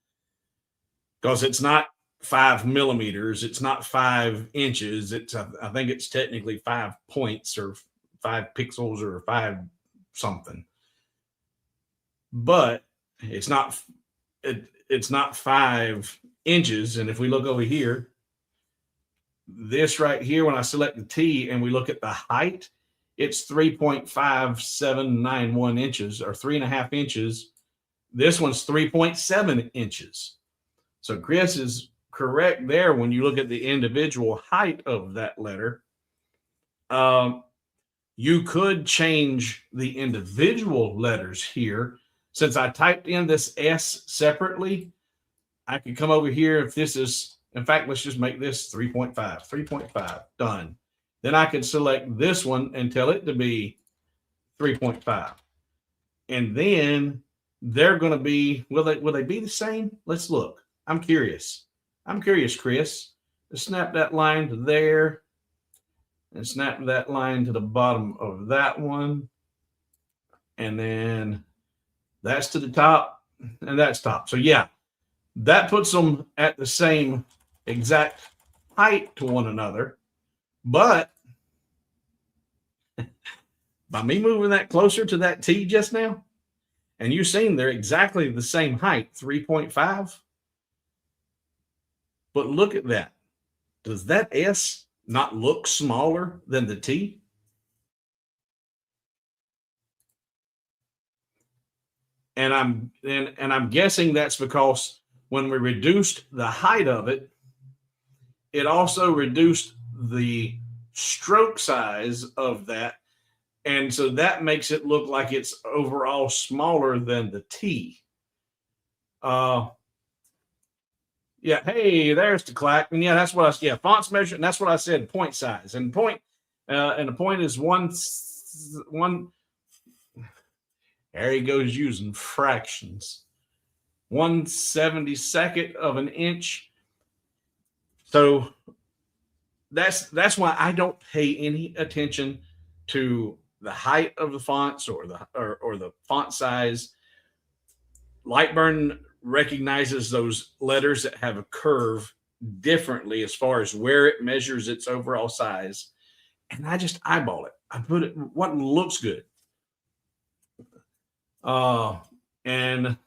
because it's not 5 millimeters. It's not 5 inches. I think it's technically 5 points or 5 pixels or 5 something, but it's not 5 inches. And if we look over here, this right here, when I select the T and we look at the height, it's 3.5791 inches or 3.5 inches. This one's 3.7 inches. So Chris is correct there. When you look at the individual height of that letter, you could change the individual letters here. Since I typed in this S separately, I could come over here. If this is, in fact, let's just make this 3.5, done. Then I could select this one and tell it to be 3.5. And then they're going to be, will they be the same? Let's look. I'm curious. I'm curious, Chris. Let's snap that line to there and snap that line to the bottom of that one. And then that's to the top and that's top. So yeah, that puts them at the same exact height to one another. But by me moving that closer to that T just now, and you've seen they're exactly the same height, 3.5. But look at that. Does that S not look smaller than the T? And I'm guessing that's because when we reduced the height of it, it also reduced the stroke size of that. And so that makes it look like it's overall smaller than the T. Yeah, hey, there's the clack. And yeah, that's what fonts measure, and that's what I said, point size. And the point is one. There he goes using fractions. 1/72 of an inch. So that's why I don't pay any attention to the height of the fonts or the font size. LightBurn recognizes those letters that have a curve differently as far as where it measures its overall size. And I just eyeball it. I put it what looks good. And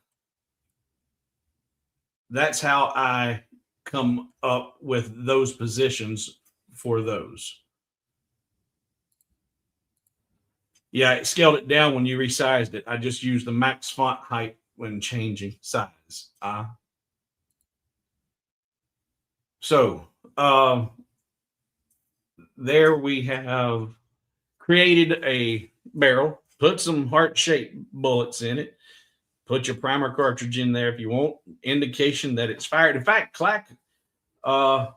that's how I come up with those positions for those. Yeah, it scaled it down when you resized it. I just used the max font height when changing size. So there we have created a barrel, put some heart-shaped bullets in it, put your primer cartridge in there if you want, indication that it's fired. In fact, clack, I'm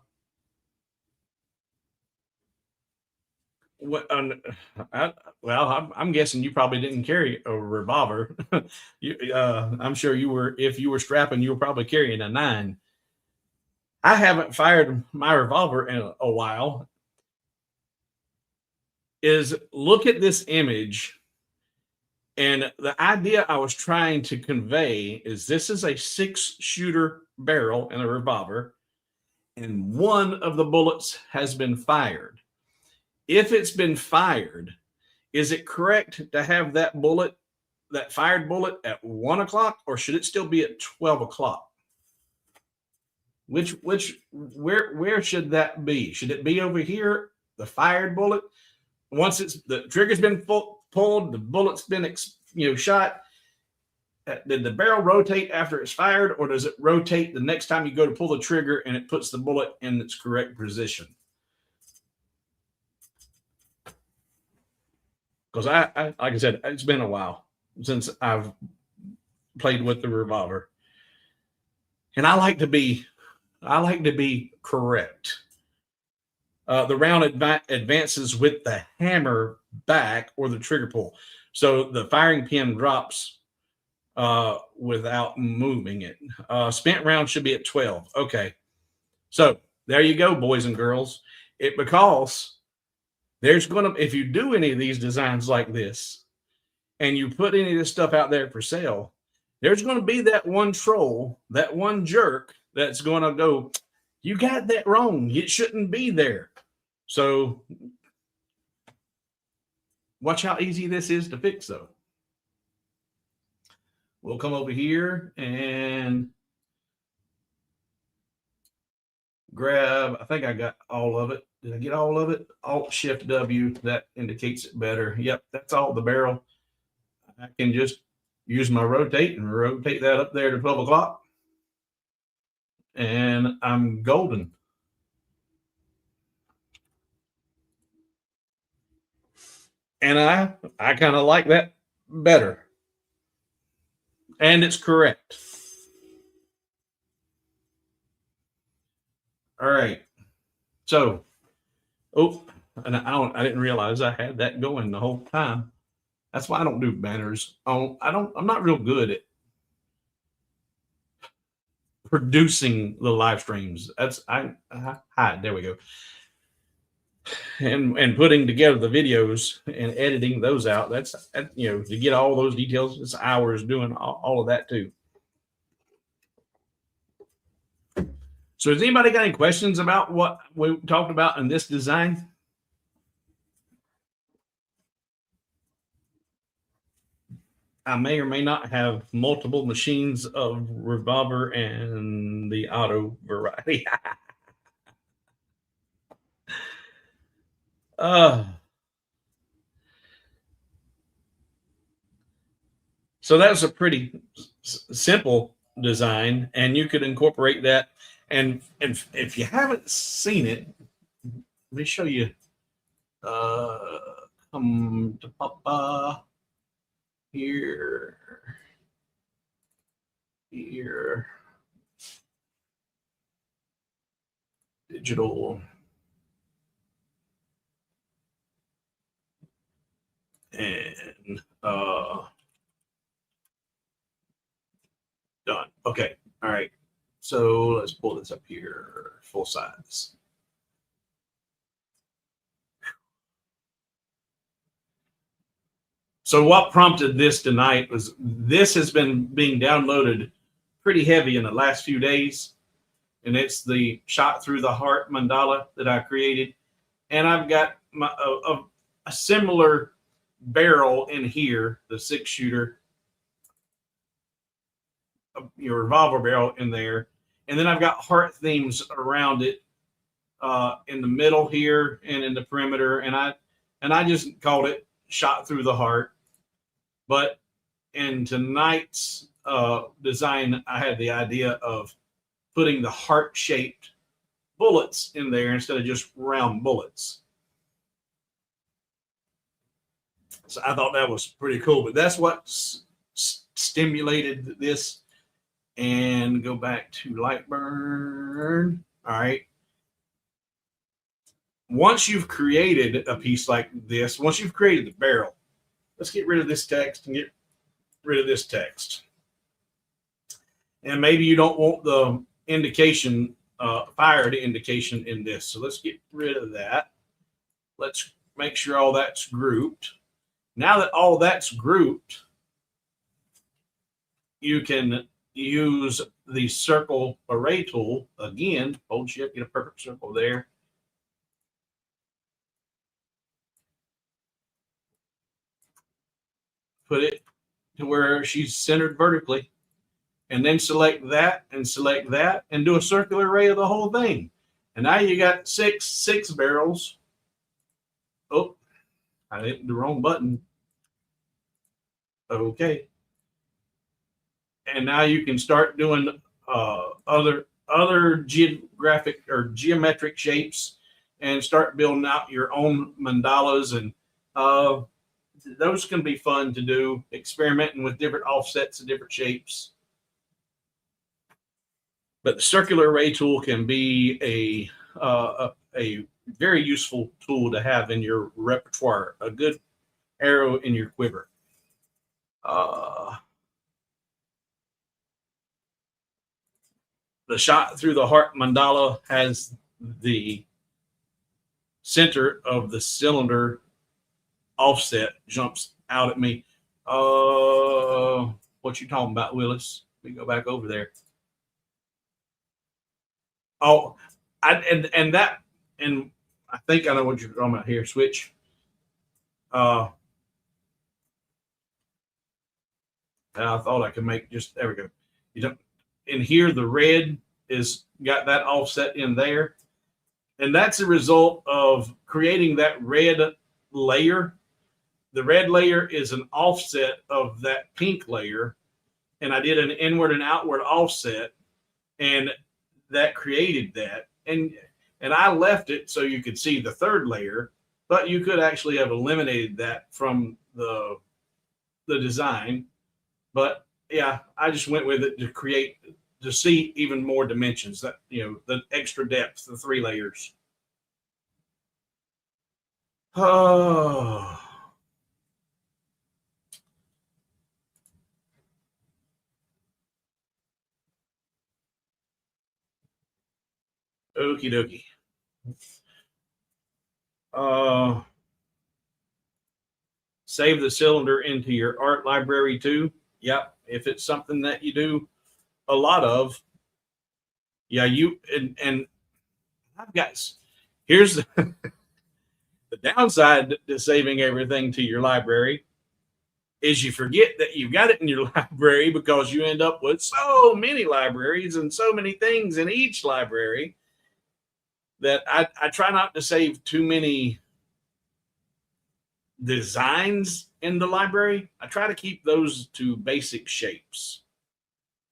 guessing you probably didn't carry a revolver. I'm sure you were, if you were strapping, you were probably carrying a 9. I haven't fired my revolver in a while. Look at this image. And the idea I was trying to convey is this is a 6-shooter barrel in a revolver, and one of the bullets has been fired. If it's been fired, is it correct to have that bullet, that fired bullet, at 1 o'clock, or should it still be at 12 o'clock? Where should that be? Should it be over here, the fired bullet? Once the trigger's been pulled, the bullet's been shot. Did the barrel rotate after it's fired, or does it rotate the next time you go to pull the trigger and it puts the bullet in its correct position? Because I like I said, it's been a while since I've played with the revolver, and I like to be correct. The round advances with the hammer back or the trigger pull, so the firing pin drops without moving it. Spent round should be at 12. Okay, so there you go, boys and girls. Because there's if you do any of these designs like this and you put any of this stuff out there for sale, there's going to be that one troll, that one jerk that's going to go, you got that wrong. It shouldn't be there. So watch how easy this is to fix, though. We'll come over here and grab, I think I got all of it. Did I get all of it? Alt-Shift-W, that indicates it better. Yep, that's all the barrel. I can just use my rotate and rotate that up there to 12 o'clock. And I'm golden. And I kind of like that better. And it's correct. All right. So, and I didn't realize I had that going the whole time. That's why I don't do banners. I'm not real good at producing the live streams. Hi, there we go. And putting together the videos and editing those out. To get all those details, it's hours doing all of that too. So has anybody got any questions about what we talked about in this design? I may or may not have multiple machines of revolver and the auto variety. So that's a pretty simple design, and you could incorporate that. And if you haven't seen it, let me show you. Come to Papa here, digital, and done. Okay, all right. So let's pull this up here, full size. So what prompted this tonight was this has been being downloaded pretty heavy in the last few days. And it's the shot through the heart mandala that I created. And I've got a similar barrel in here, the 6-shooter, your revolver barrel in there. And then I've got heart themes around it in the middle here and in the perimeter. And I just called it shot through the heart. But in tonight's design, I had the idea of putting the heart-shaped bullets in there instead of just round bullets. So I thought that was pretty cool. But that's what stimulated this. And go back to LightBurn. All right. Once you've created a piece like this, once you've created the barrel, let's get rid of this text and get rid of this text. And maybe you don't want the indication, fired indication in this. So let's get rid of that. Let's make sure all that's grouped. Now that all that's grouped, you can use the circle array tool again. Hold shift, get a perfect circle there. Put it to where she's centered vertically, and then select that and do a circular array of the whole thing. And now you got six barrels. Oh, I hit the wrong button. Okay. And now you can start doing other geographic or geometric shapes and start building out your own mandalas. And those can be fun to do, experimenting with different offsets and different shapes. But the circular array tool can be a very useful tool to have in your repertoire, a good arrow in your quiver. The shot through the heart mandala has the center of the cylinder offset jumps out at me. What you talking about, Willis? Let me go back over there. Oh, and I think I know what you're talking about here. Switch. I thought I could make just there we go. You don't in here the red is got that offset in there, and that's a result of creating that red layer. The red layer is an offset of that pink layer, and I did an inward and outward offset, and that created that. And I left it so you could see the third layer, but you could actually have eliminated that from the design. But yeah, I just went with it to see even more dimensions, that the extra depth, the 3 layers. Oh. Okie dokie. Save the cylinder into your art library too. Yep. If it's something that you do a lot of, yeah, and I've got, here's the downside to saving everything to your library is you forget that you've got it in your library because you end up with so many libraries and so many things in each library that I try not to save too many designs in the library. I try to keep those to basic shapes.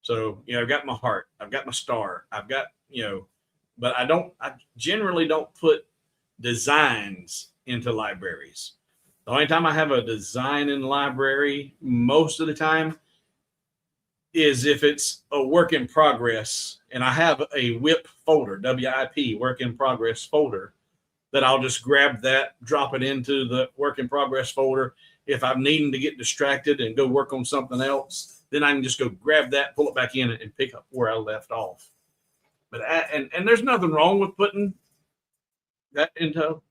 So, I've got my heart, I've got my star, I've got, but I generally don't put designs into libraries. The only time I have a design in the library, most of the time, is if it's a work in progress and I have a WIP folder, WIP, work in progress folder, that I'll just grab that, drop it into the work in progress folder. If I'm needing to get distracted and go work on something else, then I can just go grab that, pull it back in, and pick up where I left off. But and there's nothing wrong with putting that into,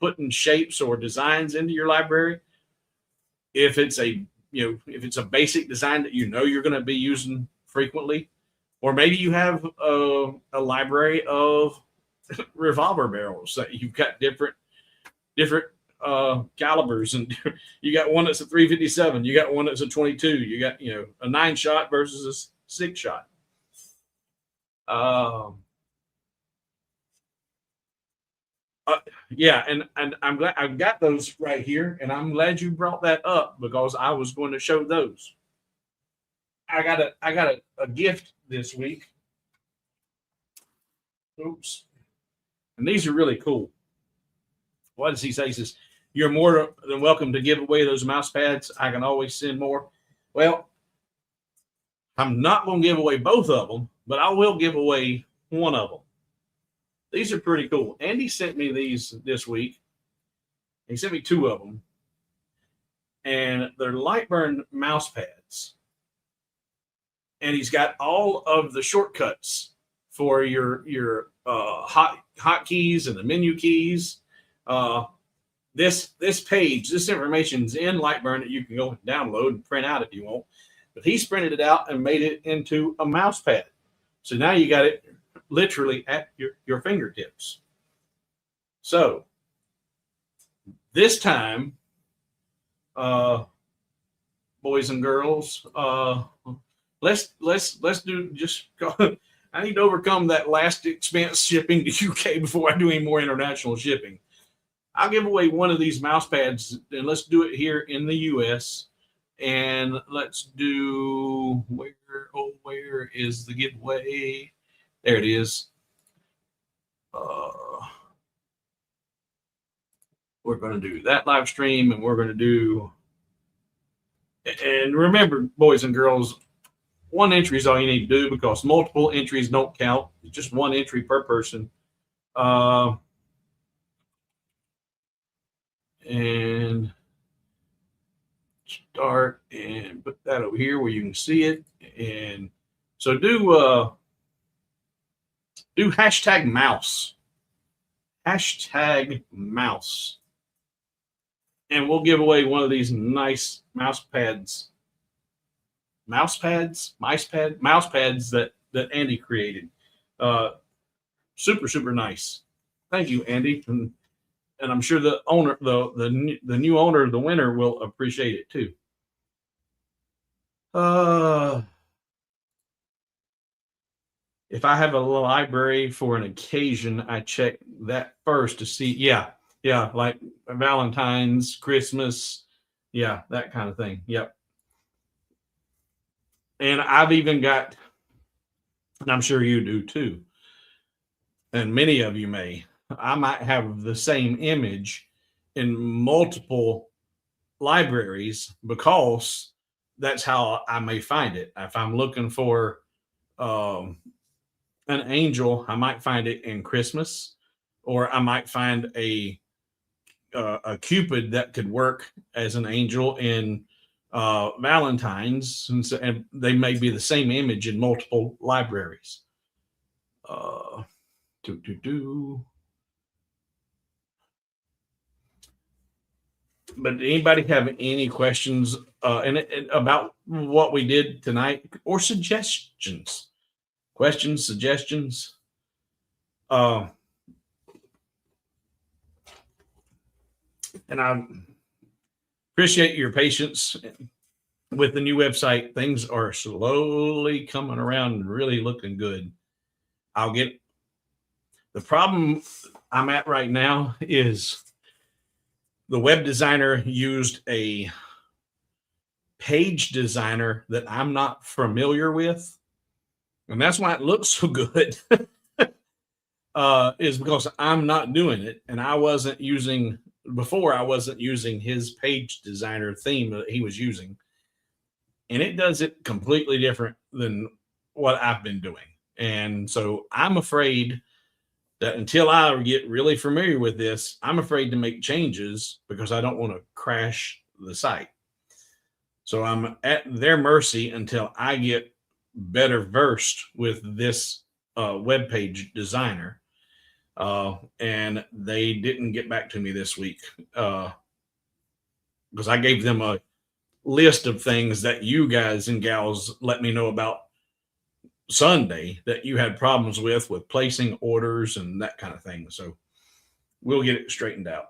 putting shapes or designs into your library. If it's a basic design that you're going to be using frequently, or maybe you have a library of revolver barrels that you've got different calibers, and you got one that's a 357, you got one that's a 22, you got a 9-shot versus a 6-shot. Yeah, and I'm glad I've got those right here, and I'm glad you brought that up because I was going to show those. I got a gift this week. Oops. And these are really cool. What does he say? He says, "You're more than welcome to give away those mouse pads. I can always send more." Well, I'm not going to give away both of them, but I will give away one of them. These are pretty cool. Andy sent me these this week. He sent me 2 of them. And they're LightBurn mouse pads. And he's got all of the shortcuts for your hotkeys and the menu keys. This information is in LightBurn that you can go download and print out if you want. But he's printed it out and made it into a mouse pad. So now you got it literally at your fingertips. So this time, boys and girls, let's do just. I need to overcome that last expense shipping to UK before I do any more international shipping. I'll give away one of these mouse pads, and let's do it here in the US. And let's do where is the giveaway? There it is. We're going to do that live stream, and we're going to do. And remember, boys and girls, one entry is all you need to do because multiple entries don't count. It's just one entry per person. And start and put that over here where you can see it. And so do hashtag mouse. Hashtag mouse. And we'll give away one of these nice mouse pads. Mouse pads that Andy created. Super, super nice. Thank you, Andy. And I'm sure the owner, the new owner, the winner, will appreciate it too. If I have a library for an occasion, I check that first to see. Yeah, like Valentine's, Christmas, that kind of thing. Yep. And I've even got, and I'm sure you do too, and many of you may, I might have the same image in multiple libraries because that's how I may find it. If I'm looking for an angel, I might find it in Christmas, or I might find a Cupid that could work as an angel in Valentine's, and they may be the same image in multiple libraries. But anybody have any questions about what we did tonight or suggestions? Questions, suggestions? And I appreciate your patience with the new website. Things are slowly coming around and really looking good. The problem I'm at right now is the web designer used a page designer that I'm not familiar with. And that's why it looks so good. Is because I'm not doing it. And I wasn't using his page designer theme that he was using. And it does it completely different than what I've been doing. And so I'm afraid that until I get really familiar with this, I'm afraid to make changes because I don't want to crash the site. So I'm at their mercy until I get better versed with this web page designer. And they didn't get back to me this week because I gave them a list of things that you guys and gals let me know about Sunday that you had problems with placing orders and that kind of thing. So we'll get it straightened out.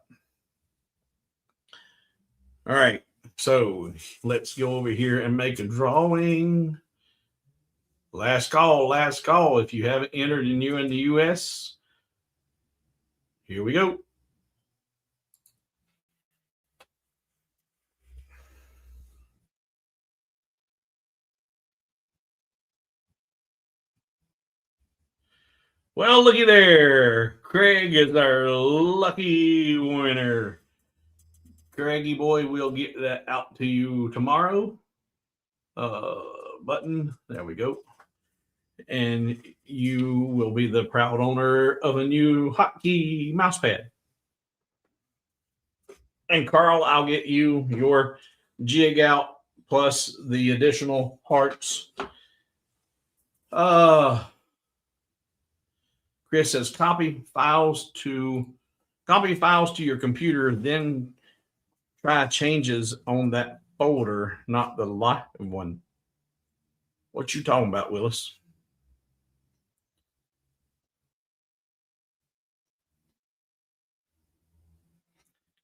All right. So let's go over here and make a drawing. Last call. If you haven't entered and you're in the US, here we go. Well, looky there. Craig is our lucky winner. Craigie boy, we'll get that out to you tomorrow. Button. There we go. And you will be the proud owner of a new hotkey mouse pad. And Carl, I'll get you your jig out plus the additional parts. Chris says copy files to your computer, then try changes on that folder, not the live one. What you talking about, Willis?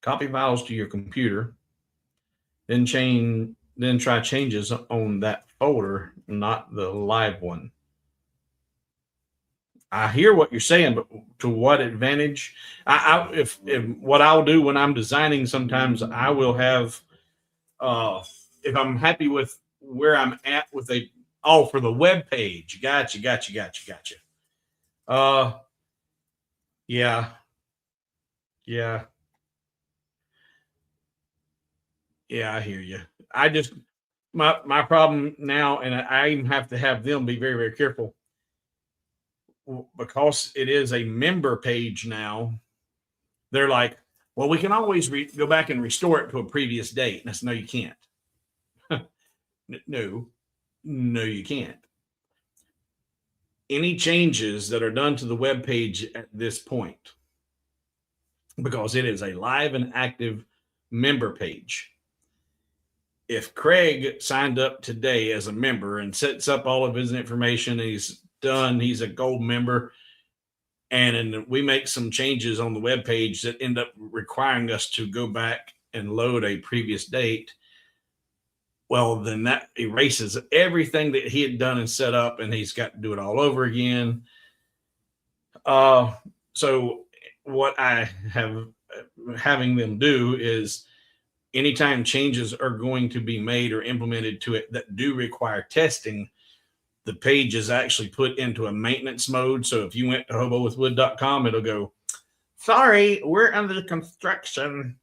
Copy files to your computer, then try changes on that folder, not the live one. I hear what you're saying, but to what advantage? If what I'll do when I'm designing, sometimes I will have, if I'm happy with where I'm at with for the web page. Gotcha. Yeah. I hear you. I just, my problem now, and I even have to have them be very, very careful because it is a member page now. They're like, well, we can always go back and restore it to a previous date. And I said, no, you can't. No, you can't. Any changes that are done to the web page at this point, because it is a live and active member page. If Craig signed up today as a member and sets up all of his information, he's a gold member, and we make some changes on the web page that end up requiring us to go back and load a previous date, well, then that erases everything that he had done and set up, and he's got to do it all over again. So what I have having them do is anytime changes are going to be made or implemented to it that do require testing, the page is actually put into a maintenance mode. So if you went to hobowithwood.com, it'll go, sorry, we're under construction.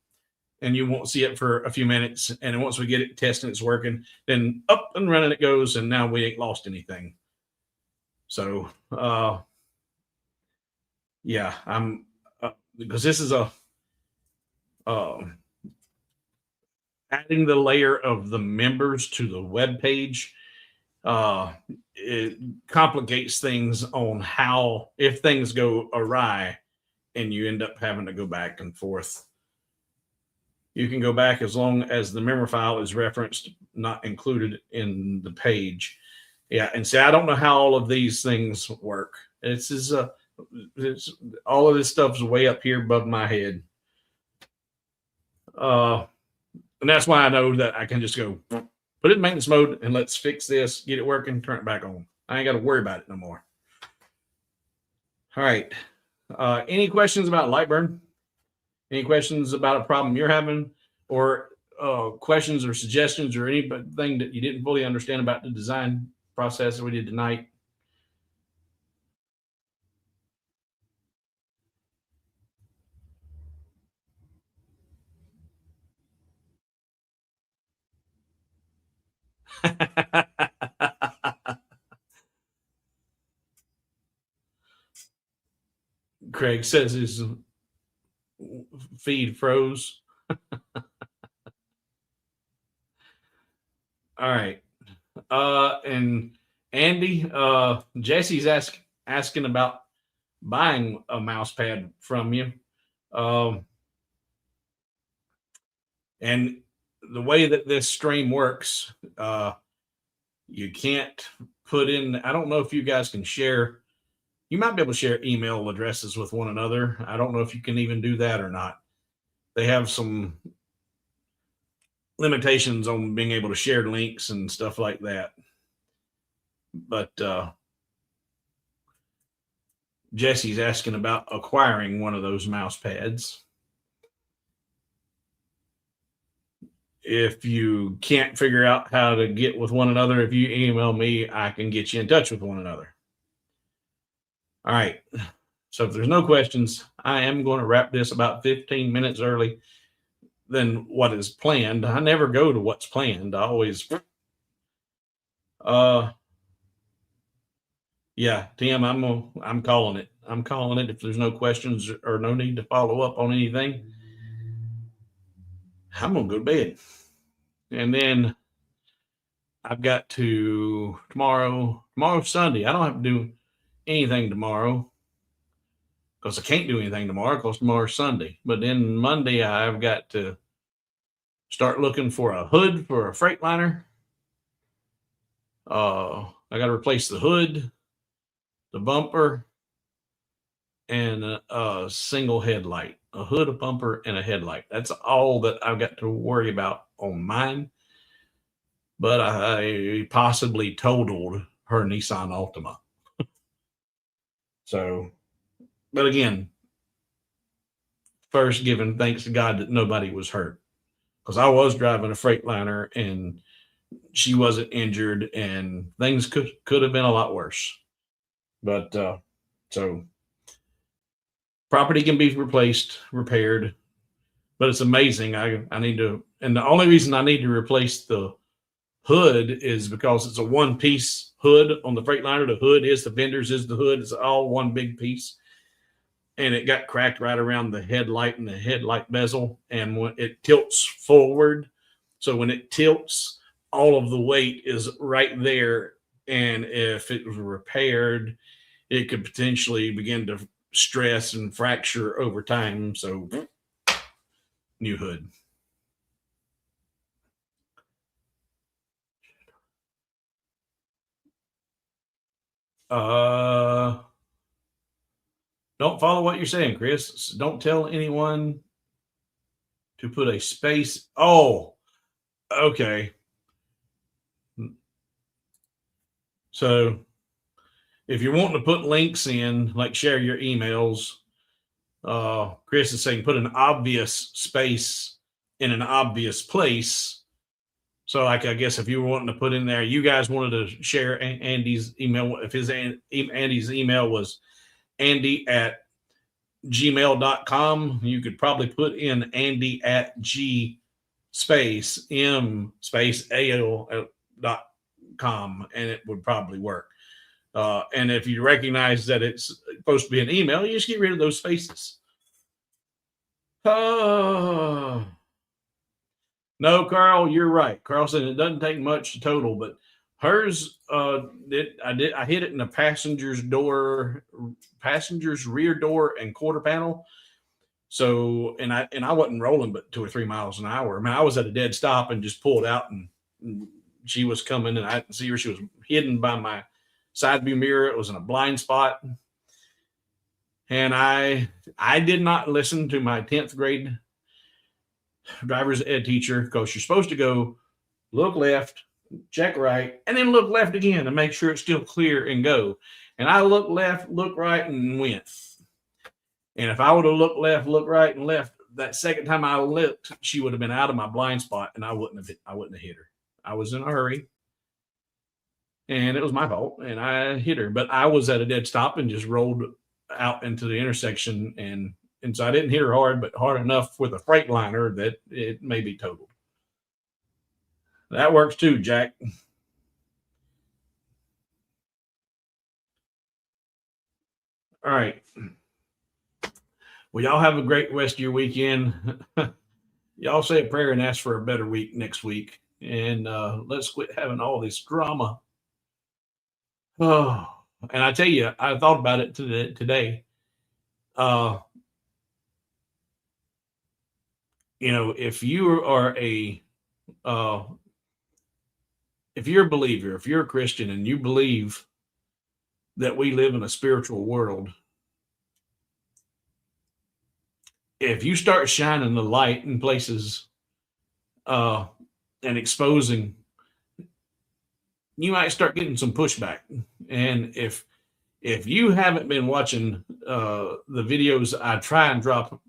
And you won't see it for a few minutes. And once we get it tested, it's working, then up and running it goes. And now we ain't lost anything. So, yeah, I'm because this is adding the layer of the members to the web page. it complicates things on how, if things go awry and you end up having to go back and forth. You can go back as long as the memory file is referenced, not included in the page. Yeah, and see, I don't know how all of these things work. It's all of this stuff's way up here above my head. And that's why I know that I can just go put it in maintenance mode and let's fix this, get it working, turn it back on. I ain't got to worry about it no more. All right. Any questions about LightBurn? Any questions about a problem you're having, or questions or suggestions or anything that you didn't fully understand about the design process that we did tonight? Craig says his feed froze. All right. And Andy, Jesse's asking about buying a mouse pad from you. And the way that this stream works, you can't put in, I don't know if you guys can share, you might be able to share email addresses with one another. I don't know if you can even do that or not. They have some limitations on being able to share links and stuff like that. But Jesse's asking about acquiring one of those mouse pads. If you can't figure out how to get with one another, if you email me, I can get you in touch with one another. All right. So if there's no questions, I am going to wrap this about 15 minutes early than what is planned. I never go to what's planned. I always, yeah, Tim, I'm calling it. I'm calling it. If there's no questions or no need to follow up on anything, I'm going to go to bed. And then I've got to tomorrow's Sunday. I don't have to do anything tomorrow because I can't do anything tomorrow because tomorrow's Sunday. But then Monday, I've got to start looking for a hood for a Freightliner. I got to replace the hood, the bumper, and a single headlight, a hood, a bumper, and a headlight. That's all that I've got to worry about on mine. But I possibly totaled her Nissan Altima. So, but again, first giving thanks to God that nobody was hurt, because I was driving a Freightliner and she wasn't injured, and things could have been a lot worse. But so property can be replaced, repaired, but it's amazing. I need to, and the only reason I need to replace the hood is because it's a one piece hood on the Freightliner. The hood is the fenders, is the hood. It's all one big piece. And it got cracked right around the headlight and the headlight bezel. And when it tilts forward, so when it tilts, all of the weight is right there. And if it was repaired, it could potentially begin to stress and fracture over time. So new hood. Don't follow what you're saying, Chris. Don't tell anyone to put a space. Oh, okay. So if you're wanting to put links in, like share your emails, Chris is saying put an obvious space in an obvious place. So, like, I guess if you were wanting to put in there, you guys wanted to share Andy's email. If Andy's email was andy@gmail.com, you could probably put in andy@g space m space al.com, and it would probably work. And if you recognize that it's supposed to be an email, you just get rid of those spaces. No, Carl, you're right. Carl said it doesn't take much to total, but Hers, I hit it in the passenger's rear door and quarter panel. So, and I wasn't rolling but 2 or 3 miles an hour. I mean, I was at a dead stop and just pulled out, and she was coming, and I didn't see her. She was hidden by my side view mirror. It was in a blind spot. And I did not listen to my 10th grade driver's ed teacher, because you're supposed to go look left, check right, and then look left again to make sure it's still clear and go. And I looked left, looked right, and went. And if I would have looked left, looked right, and left, that second time I looked, she would have been out of my blind spot, and I wouldn't have hit her. I was in a hurry, and it was my fault, and I hit her. But I was at a dead stop and just rolled out into the intersection, and so I didn't hit her hard, but hard enough with a Freightliner that it may be totaled. That works too, Jack. All right. Well, y'all have a great rest of your weekend. Y'all say a prayer and ask for a better week next week. And let's quit having all this drama. Oh, and I tell you, I thought about it today. If you are if you're a believer, if you're a Christian and you believe that we live in a spiritual world, if you start shining the light in places and exposing, you might start getting some pushback. And if you haven't been watching the videos I try and drop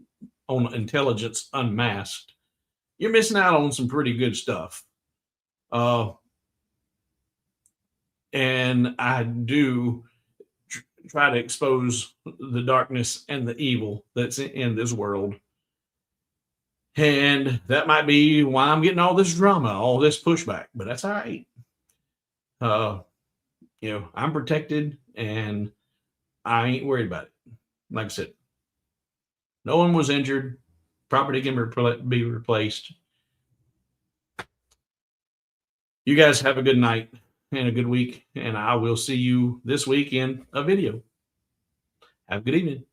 on Intelligence Unmasked, you're missing out on some pretty good stuff. And I do try to expose the darkness and the evil that's in this world. And that might be why I'm getting all this drama, all this pushback, but that's all right. I'm protected and I ain't worried about it. Like I said, no one was injured. Property can be replaced. You guys have a good night and a good week, and I will see you this week in a video. Have a good evening.